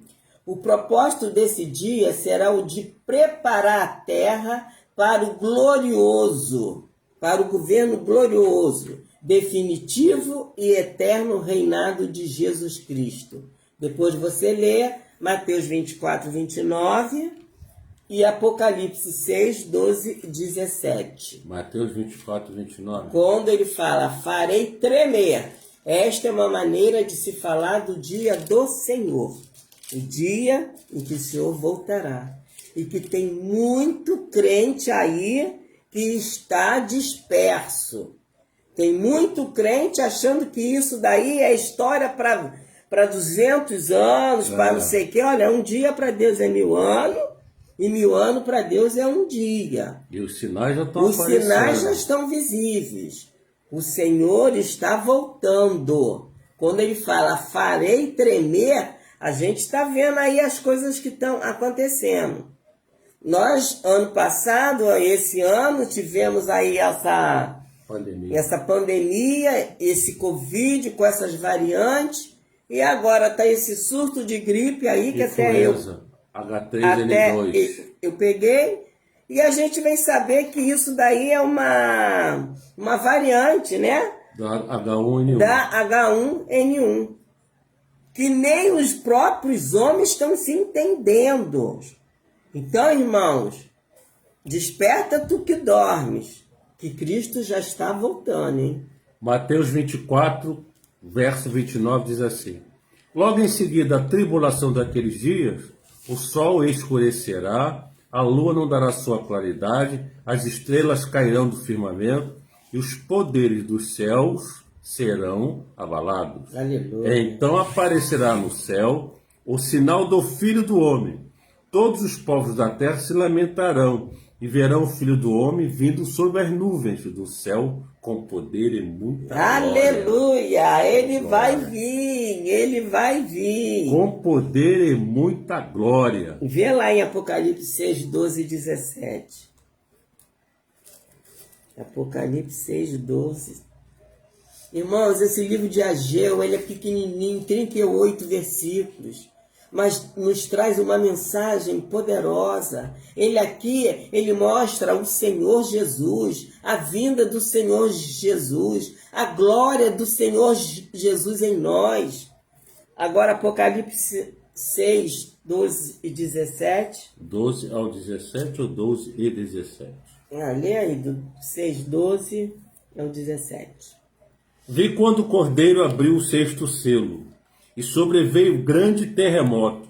O propósito desse dia será o de preparar a terra para o glorioso, para o governo glorioso, definitivo e eterno reinado de Jesus Cristo. Depois você lê Mateus 24, 29 e Apocalipse 6, 12 e 17. Mateus 24, 29. Quando ele fala, farei tremer. Esta é uma maneira de se falar do dia do Senhor. O dia em que o Senhor voltará. E que tem muito crente aí que está disperso. Tem muito crente achando que isso daí é história para 200 anos, para não sei o quê. Olha, um dia para Deus é 1000 anos, e 1000 anos para Deus é um dia. E os sinais já estão aparecendo. Os sinais já estão visíveis. O Senhor está voltando. Quando ele fala, farei tremer, a gente está vendo aí as coisas que estão acontecendo. Nós, ano passado, esse ano, tivemos aí essa pandemia, esse Covid com essas variantes, e agora está esse surto de gripe aí que influenza, H3N2. Eu peguei, e a gente vem saber que isso daí é uma variante, né? Da H1N1. Da H1N1. Que nem os próprios homens estão se entendendo. Então, irmãos, desperta tu que dormes, que Cristo já está voltando, hein? Mateus 24, verso 29 diz assim: logo em seguida a tribulação daqueles dias, o sol escurecerá, a lua não dará sua claridade, as estrelas cairão do firmamento e os poderes dos céus serão abalados. Aleluia. Então aparecerá no céu o sinal do Filho do Homem. Todos os povos da terra se lamentarão e verão o Filho do Homem vindo sobre as nuvens do céu com poder e muita glória. Aleluia! Ele vai vir, ele vai vir. Com poder e muita glória. Vê lá em Apocalipse 6, 12 e 17. Apocalipse 6, 12. Irmãos, esse livro de Ageu, ele é pequenininho, 38 versículos, mas nos traz uma mensagem poderosa. Ele mostra o Senhor Jesus, a vinda do Senhor Jesus, a glória do Senhor Jesus em nós. Agora, Apocalipse 6, 12 e 17. 12 ao 17 ou 12 e 17? Lê aí, do 6, 12 ao 17. Vi quando o Cordeiro abriu o sexto selo, e sobreveio grande terremoto.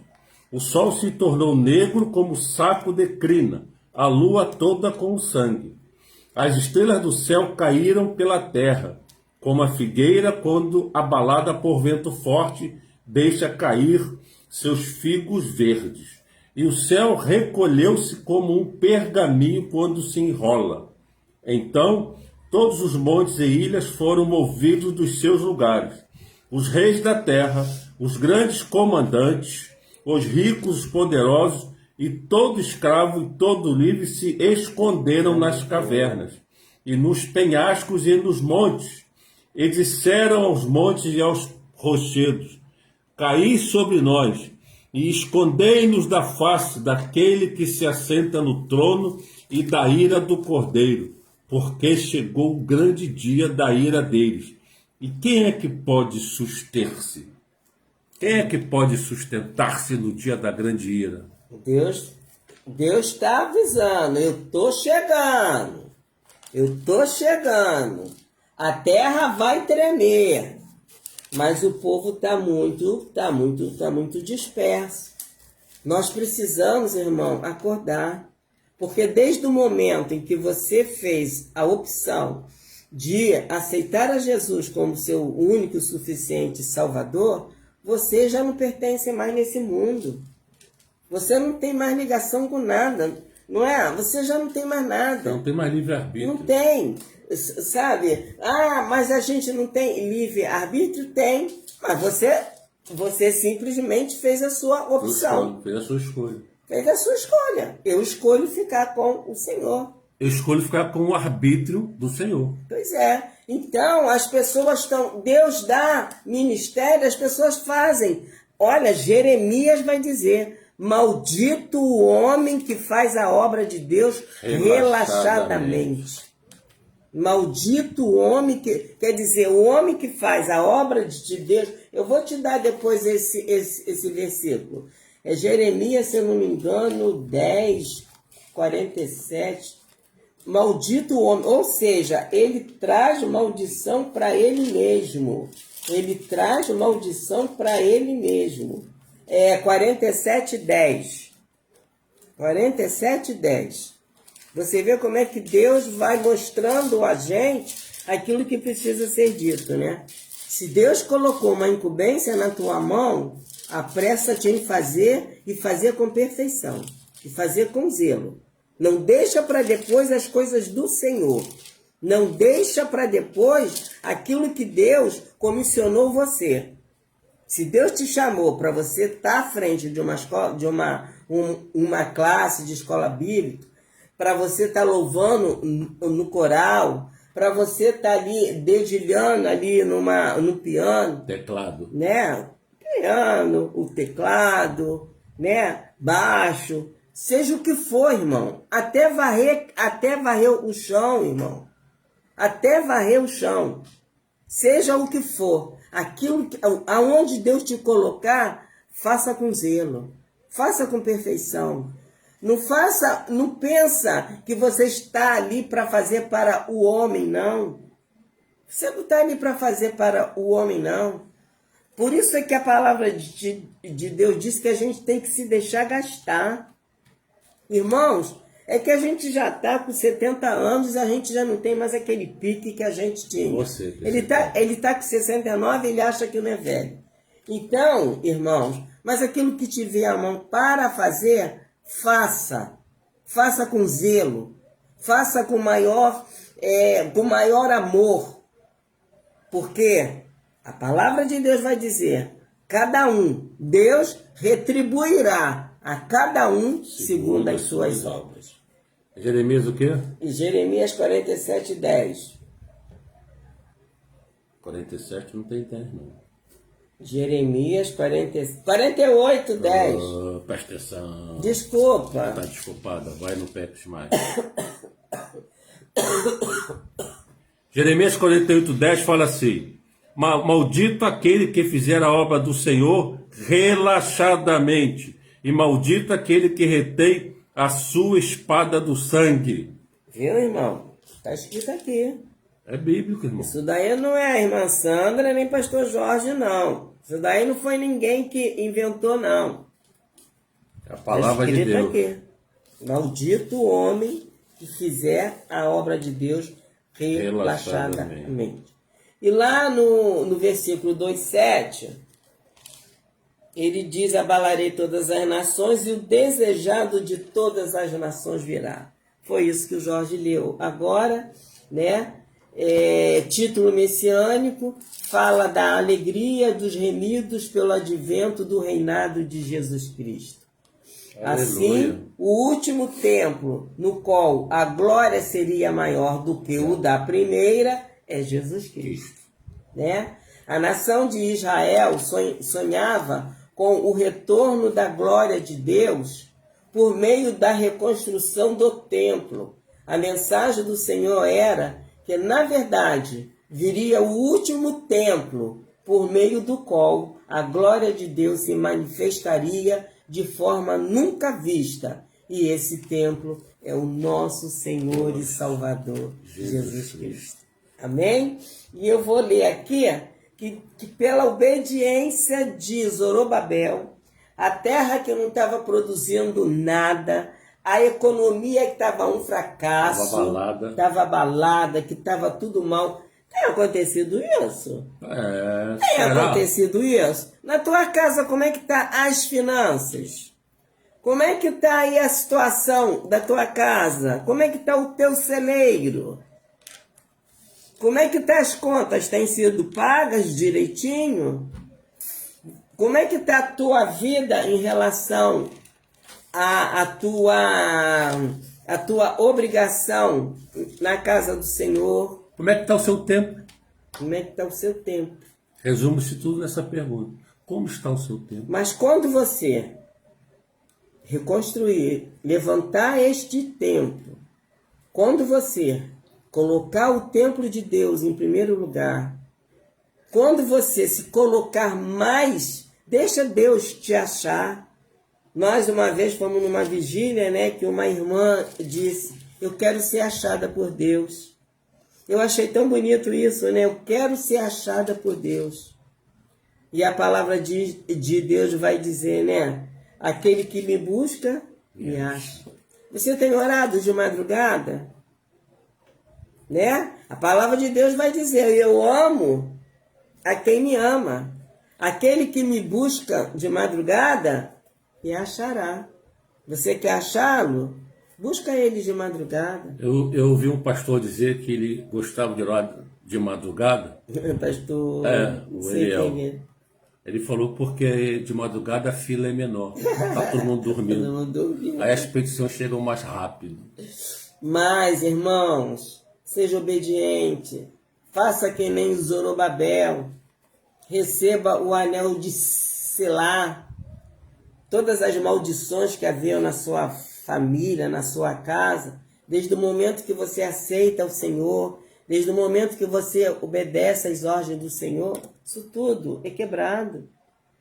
O sol se tornou negro como saco de crina, a lua toda com sangue. As estrelas do céu caíram pela terra, como a figueira quando, abalada por vento forte, deixa cair seus figos verdes. E o céu recolheu-se como um pergaminho quando se enrola. Então todos os montes e ilhas foram movidos dos seus lugares. Os reis da terra, os grandes comandantes, os ricos, os poderosos, e todo escravo e todo livre se esconderam nas cavernas, e nos penhascos e nos montes, e disseram aos montes e aos rochedos: caí sobre nós, e escondei-nos da face daquele que se assenta no trono e da ira do Cordeiro, porque chegou o grande dia da ira deles. E quem é que pode suster-se? Quem é que pode sustentar-se no dia da grande ira? Deus está avisando, eu estou chegando, a terra vai tremer, mas o povo está muito disperso. Nós precisamos, irmão, acordar, porque desde o momento em que você fez a opção de aceitar a Jesus como seu único e suficiente Salvador, você já não pertence mais nesse mundo. Você não tem mais ligação com nada, não é? Você já não tem mais nada. Não tem mais livre-arbítrio. Não tem, sabe? Ah, mas a gente não tem livre-arbítrio? Tem, mas você simplesmente fez a sua opção. Fez a sua escolha. Fez a sua escolha. Eu escolho ficar com o Senhor. eu escolho ficar com o arbítrio do Senhor. Pois é. Então, as pessoas estão... Deus dá ministério, as pessoas fazem. Olha, Jeremias vai dizer: maldito o homem que faz a obra de Deus relaxadamente. Maldito o homem que... Quer dizer, o homem que faz a obra de Deus... Eu vou te dar depois esse versículo. É Jeremias, se eu não me engano, 10, 47... Maldito o homem, ou seja, ele traz maldição para ele mesmo. Ele traz maldição para ele mesmo. 47:10. 47:10. Você vê como é que Deus vai mostrando a gente aquilo que precisa ser dito, né? Se Deus colocou uma incumbência na tua mão, apressa-te em fazer e fazer com perfeição. E fazer com zelo. Não deixa para depois as coisas do Senhor. Não deixa para depois aquilo que Deus comissionou você. Se Deus te chamou para você estar à frente de uma escola, de uma classe de escola bíblica, para você estar louvando no coral, para você estar ali dedilhando ali no piano, Teclado. né? Piano, o teclado, né? Baixo. Seja o que for, irmão. Até varrer o chão, irmão. Até varrer o chão. Seja o que for. Aonde Deus te colocar, faça com zelo. Faça com perfeição. Não pensa que você está ali para fazer para o homem, não. Você não está ali para fazer para o homem, não. Por isso é que a palavra de Deus diz que a gente tem que se deixar gastar. Irmãos, é que a gente já está com 70 anos, a gente já não tem mais aquele pique que a gente tinha. Você, ele tá com 69 e ele acha que não é velho. Então, irmãos, mas aquilo que te vier à mão para fazer, faça. Faça com zelo. Faça com maior amor. Porque a palavra de Deus vai dizer: Deus retribuirá a cada um segundo as suas obras. Jeremias o quê? Jeremias 47:10. 47 não tem 10, não. Jeremias 48:10. Oh, presta atenção. Desculpa. Tá desculpada, vai, não peques mais. Jeremias 48:10 fala assim: maldito aquele que fizer a obra do Senhor relaxadamente, e maldito aquele que retém a sua espada do sangue. Viu, irmão? Está escrito aqui. É bíblico, irmão. Isso daí não é a irmã Sandra nem pastor Jorge, não. Isso daí não foi ninguém que inventou, não. É a palavra de Deus. Aqui. Maldito o homem que fizer a obra de Deus relaxadamente. E lá no versículo 2:7, ele diz: abalarei todas as nações e o desejado de todas as nações virá. Foi isso que o Jorge leu. Agora, né? Título messiânico, fala da alegria dos remidos pelo advento do reinado de Jesus Cristo. Aleluia. Assim, o último templo, no qual a glória seria maior do que o da primeira, é Jesus Cristo. Né? A nação de Israel sonhava com o retorno da glória de Deus por meio da reconstrução do templo. A mensagem do Senhor era que, na verdade, viria o último templo por meio do qual a glória de Deus se manifestaria de forma nunca vista. E esse templo é o nosso Senhor e Salvador, Jesus Cristo. Amém? E eu vou ler aqui que pela obediência de Zorobabel, a terra que não estava produzindo nada, a economia que estava um fracasso, estava abalada, que estava tudo mal. Tem acontecido isso? Tem acontecido isso? Na tua casa, como é que tá as finanças? Como é que tá aí a situação da tua casa? Como é que tá o teu celeiro? Como é que tá as contas? Têm sido pagas direitinho? Como é que tá a tua vida em relação a tua a tua obrigação na casa do Senhor? Como é que está o seu tempo? Como é que está o seu tempo? Resume-se tudo nessa pergunta. Como está o seu tempo? Mas quando você reconstruir, levantar este templo, quando você colocar o templo de Deus em primeiro lugar, quando você se colocar mais, deixa Deus te achar. Nós uma vez fomos numa vigília, né, que uma irmã disse, eu quero ser achada por Deus. Eu achei tão bonito isso, né? Eu quero ser achada por Deus. E a palavra de Deus vai dizer, né? Aquele que me busca, me acha. Você tem orado de madrugada? Né? A palavra de Deus vai dizer, eu amo a quem me ama. Aquele que me busca de madrugada, me achará. Você quer achá-lo? Busca ele de madrugada. Eu ouvi um pastor dizer que ele gostava de orar de madrugada. Pastor, O sei Eliel. quem é. Ele falou porque de madrugada a fila é menor. Está todo mundo dormindo. Todo mundo dormindo. Aí as petições chegam mais rápido. Mas, irmãos, seja obediente. Faça que nem Zorobabel. Receba o anel de selar. Todas as maldições que haviam na sua família, na sua casa, desde o momento que você aceita o Senhor, desde o momento que você obedece às ordens do Senhor, isso tudo é quebrado.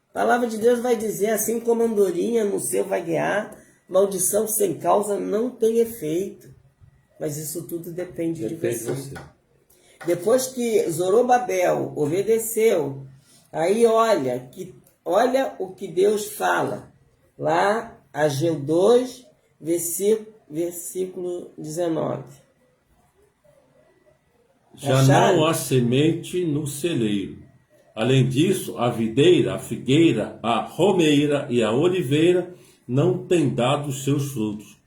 A palavra de Deus vai dizer, assim como andorinha no seu vaguear, maldição sem causa não tem efeito. Mas isso tudo depende de você. Depois que Zorobabel obedeceu, aí olha o que Deus fala. Lá, Ageu 2, versículo 19. Já não há semente no celeiro. Além disso, a videira, a figueira, a romeira e a oliveira não têm dado os seus frutos.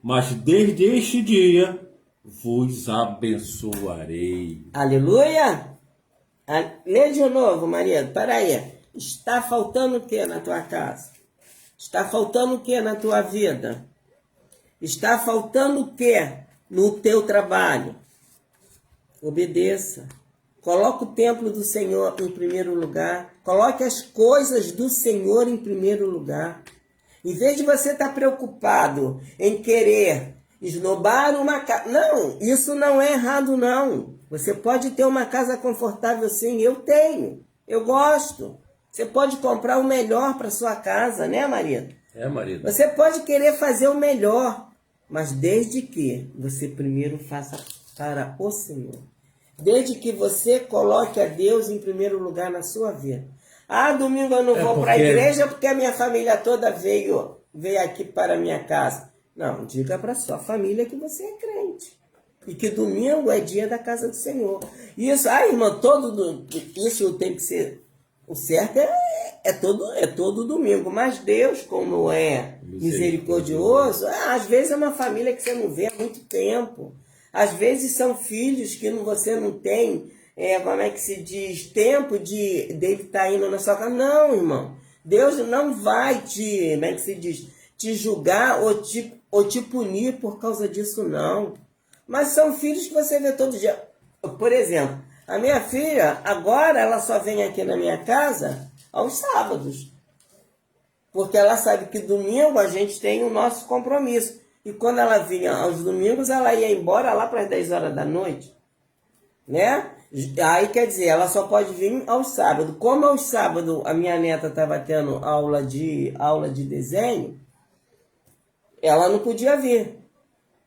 Mas desde este dia vos abençoarei. Aleluia! Lê de novo, marido. Para aí. Está faltando o que na tua casa? Está faltando o que na tua vida? Está faltando o que no teu trabalho? Obedeça. Coloque o templo do Senhor em primeiro lugar. Coloque as coisas do Senhor em primeiro lugar. Em vez de você estar preocupado em querer esnobar uma casa... Não, isso não é errado, não. Você pode ter uma casa confortável, sim. Eu tenho. Eu gosto. Você pode comprar o melhor para sua casa, né, marido? É, marido. Você pode querer fazer o melhor, mas desde que você primeiro faça para o Senhor. Desde que você coloque a Deus em primeiro lugar na sua vida. Ah, domingo eu não vou para a igreja porque a minha família toda veio aqui para a minha casa. Não, diga para sua família que você é crente. E que domingo é dia da casa do Senhor. Isso, irmã, isso tem que ser... O certo é todo domingo. Mas Deus, como é misericordioso, às vezes é uma família que você não vê há muito tempo. Às vezes são filhos que você não tem, como é que se diz, tempo dele estar indo na sua casa. Não, irmão. Deus não vai te julgar ou te punir por causa disso, não. Mas são filhos que você vê todo dia. Por exemplo, a minha filha, agora ela só vem aqui na minha casa aos sábados. Porque ela sabe que domingo a gente tem o nosso compromisso. E quando ela vinha aos domingos, ela ia embora lá para as 10 horas da noite. Né? Aí, quer dizer, ela só pode vir aos sábados. Como aos sábados a minha neta estava tendo aula de desenho, ela não podia vir.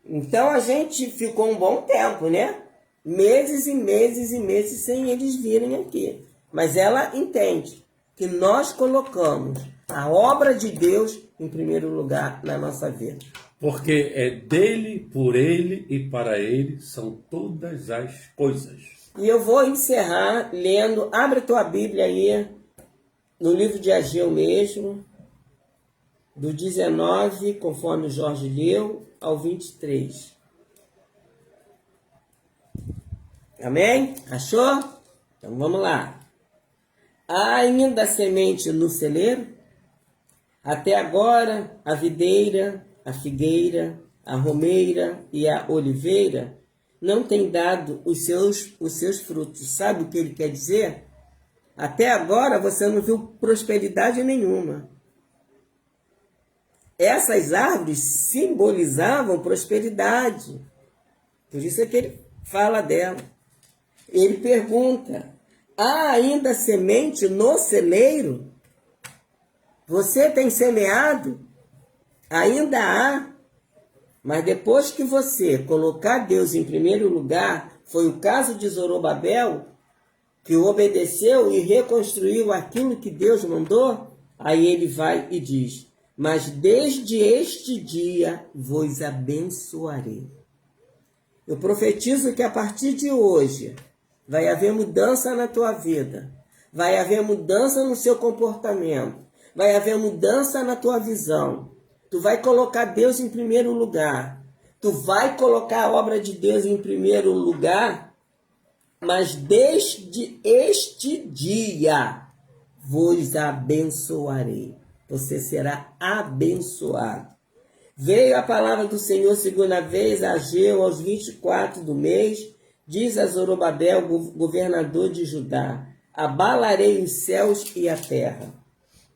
Então, a gente ficou um bom tempo, né? Meses e meses e meses sem eles virem aqui. Mas ela entende que nós colocamos a obra de Deus em primeiro lugar na nossa vida. Porque é dele, por ele e para ele são todas as coisas. E eu vou encerrar lendo, abre tua Bíblia aí, no livro de Ageu mesmo, do 19, conforme o Jorge leu, ao 23. Amém? Achou? Então vamos lá. Há ainda semente no celeiro? Até agora a videira, a figueira, a romeira e a oliveira, não têm dado os seus frutos. Sabe o que ele quer dizer? Até agora você não viu prosperidade nenhuma. Essas árvores simbolizavam prosperidade. Por isso é que ele fala dela. Ele pergunta: há ainda semente no celeiro? Você tem semeado? Ainda há. Mas depois que você colocar Deus em primeiro lugar, foi o caso de Zorobabel, que obedeceu e reconstruiu aquilo que Deus mandou, aí ele vai e diz: mas desde este dia vos abençoarei. Eu profetizo que a partir de hoje vai haver mudança na tua vida, vai haver mudança no seu comportamento, vai haver mudança na tua visão. Tu vai colocar Deus em primeiro lugar, tu vai colocar a obra de Deus em primeiro lugar, mas desde este dia vos abençoarei. Você será abençoado. Veio a palavra do Senhor segunda vez a Ageu, aos 24 do mês, diz a Zorobabel, governador de Judá: abalarei os céus e a terra,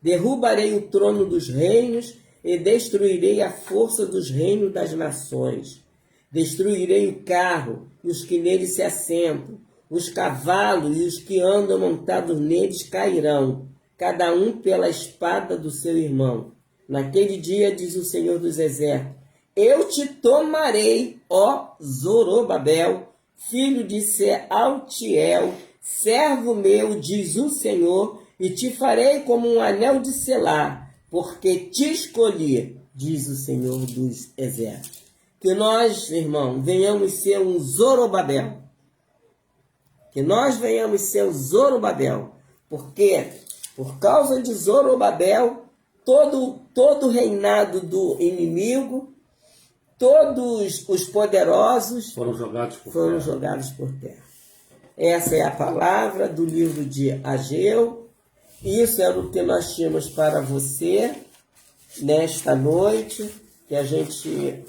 derrubarei o trono dos reinos e destruirei a força dos reinos das nações. Destruirei o carro e os que nele se assentam, os cavalos e os que andam montados neles cairão, cada um pela espada do seu irmão. Naquele dia, diz o Senhor dos Exércitos: eu te tomarei, ó Zorobabel, filho de Sealtiel, servo meu, diz o Senhor, e te farei como um anel de selar, porque te escolhi, diz o Senhor dos Exércitos. Que nós, irmão, venhamos ser um Zorobabel. Que nós venhamos ser o Zorobabel. Porque, por causa de Zorobabel, todo o reinado do inimigo, todos os poderosos foram jogados por terra. Essa é a palavra do livro de Ageu. Isso era o que nós tínhamos para você nesta noite, que a gente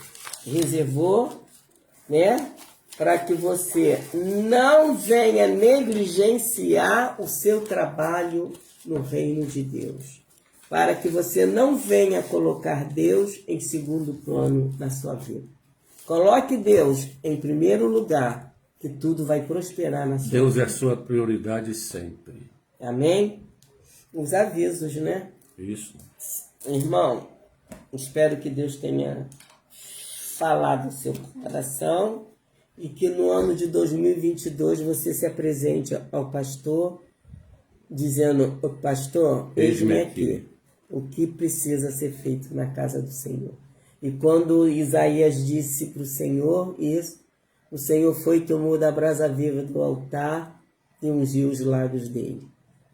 reservou, né? Para que você não venha negligenciar o seu trabalho no reino de Deus. Para que você não venha colocar Deus em segundo plano na sua vida. Coloque Deus em primeiro lugar, que tudo vai prosperar na sua vida. Deus é a sua prioridade sempre. Amém? Os avisos, né? Isso. Irmão, espero que Deus tenha falado no seu coração e que no ano de 2022 você se apresente ao pastor dizendo: pastor, eis-me aqui. O que precisa ser feito na casa do Senhor? E quando Isaías disse para o Senhor isso, o Senhor foi e tomou da brasa viva do altar e ungiu os lábios dele.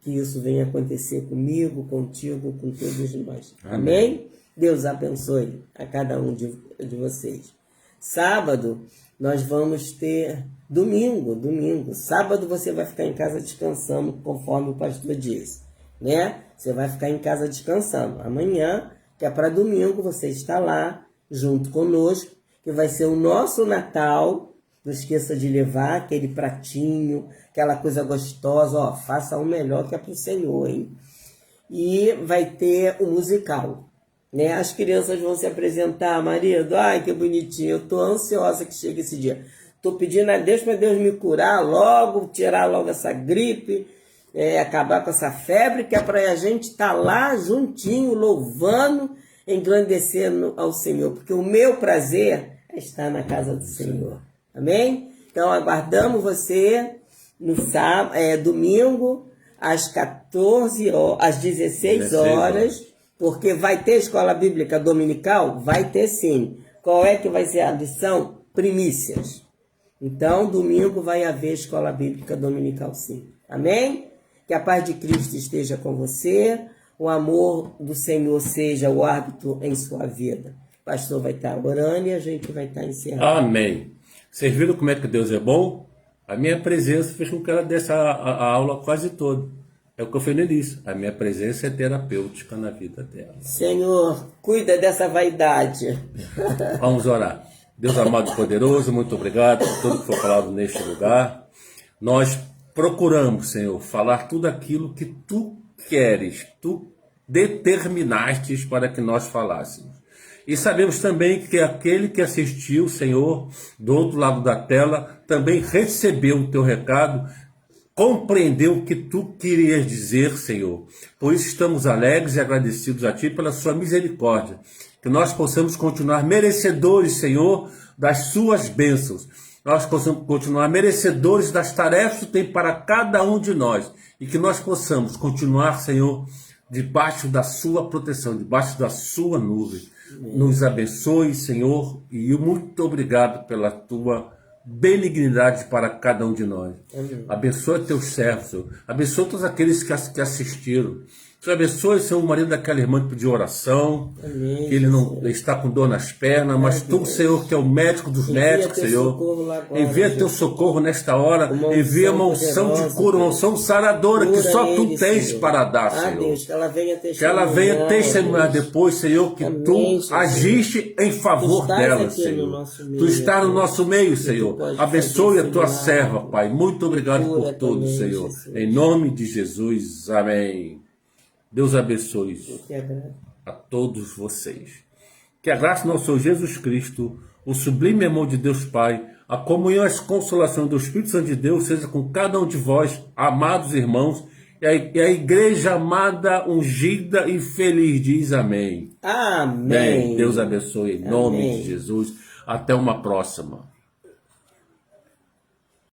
Que isso venha acontecer comigo, contigo, com todos nós. Amém? Deus abençoe a cada um de vocês. Sábado, nós vamos ter domingo. Sábado você vai ficar em casa descansando, conforme o pastor disse, né? Você vai ficar em casa descansando. Amanhã, que é para domingo, você está lá, junto conosco, que vai ser o nosso Natal. Não esqueça de levar aquele pratinho, aquela coisa gostosa, ó, faça o melhor que é para o Senhor, hein? E vai ter o musical, né? As crianças vão se apresentar, marido, ai que bonitinho, eu tô ansiosa que chegue esse dia. Tô pedindo a Deus para Deus me curar logo, tirar logo essa gripe, acabar com essa febre, que é para a gente estar lá juntinho, louvando, engrandecendo ao Senhor, porque o meu prazer é estar na casa do Senhor. Amém? Então aguardamos você no domingo às 14 horas, às 16 horas, porque vai ter escola bíblica dominical? Vai ter sim. Qual é que vai ser a lição? Primícias. Então, domingo vai haver escola bíblica dominical sim. Amém? Que a paz de Cristo esteja com você, o amor do Senhor seja o árbitro em sua vida. O pastor vai estar orando e a gente vai estar encerrando. Amém. Vocês viram como é que Deus é bom? A minha presença fez com que ela desse a aula quase toda. É o que eu falei no início. A minha presença é terapêutica na vida dela. Senhor, cuida dessa vaidade. Vamos orar. Deus amado e poderoso, muito obrigado por tudo que foi falado neste lugar. Nós procuramos, Senhor, falar tudo aquilo que Tu queres, Tu determinastes para que nós falássemos. E sabemos também que aquele que assistiu, Senhor, do outro lado da tela, também recebeu o Teu recado, compreendeu o que Tu querias dizer, Senhor. Por isso estamos alegres e agradecidos a Ti pela Sua misericórdia. Que nós possamos continuar merecedores, Senhor, das Suas bênçãos. Nós possamos continuar merecedores das tarefas que tem para cada um de nós. E que nós possamos continuar, Senhor, debaixo da Sua proteção, debaixo da Sua nuvem. Nos abençoe, Senhor, e muito obrigado pela Tua benignidade para cada um de nós. Amém. Abençoa Teus servos, Senhor. Abençoa todos aqueles que assistiram. Senhor, abençoe, Senhor, o marido daquela irmã que pediu oração, Amém, que ele não está com dor nas pernas, mas Tu, Senhor, que é o médico dos médicos, Senhor, envia Teu socorro nesta hora, envia uma unção de cura, uma unção saradora, que só Tu tens para dar, Senhor. Deus, que ela venha Que ela venha testemunhar depois, Senhor, que Tu agiste em favor dela, Senhor. Tu estás no nosso meio, Senhor. Abençoe a Tua serva, Pai. Muito obrigado por tudo, Senhor. Em nome de Jesus. Amém. Deus abençoe a todos vocês. Que a graça do nosso Senhor Jesus Cristo, o sublime amor de Deus Pai, a comunhão e a consolação do Espírito Santo de Deus seja com cada um de vós, amados irmãos, e a igreja amada, ungida e feliz diz amém. Amém. Bem, Deus abençoe em nome de Jesus. Até uma próxima.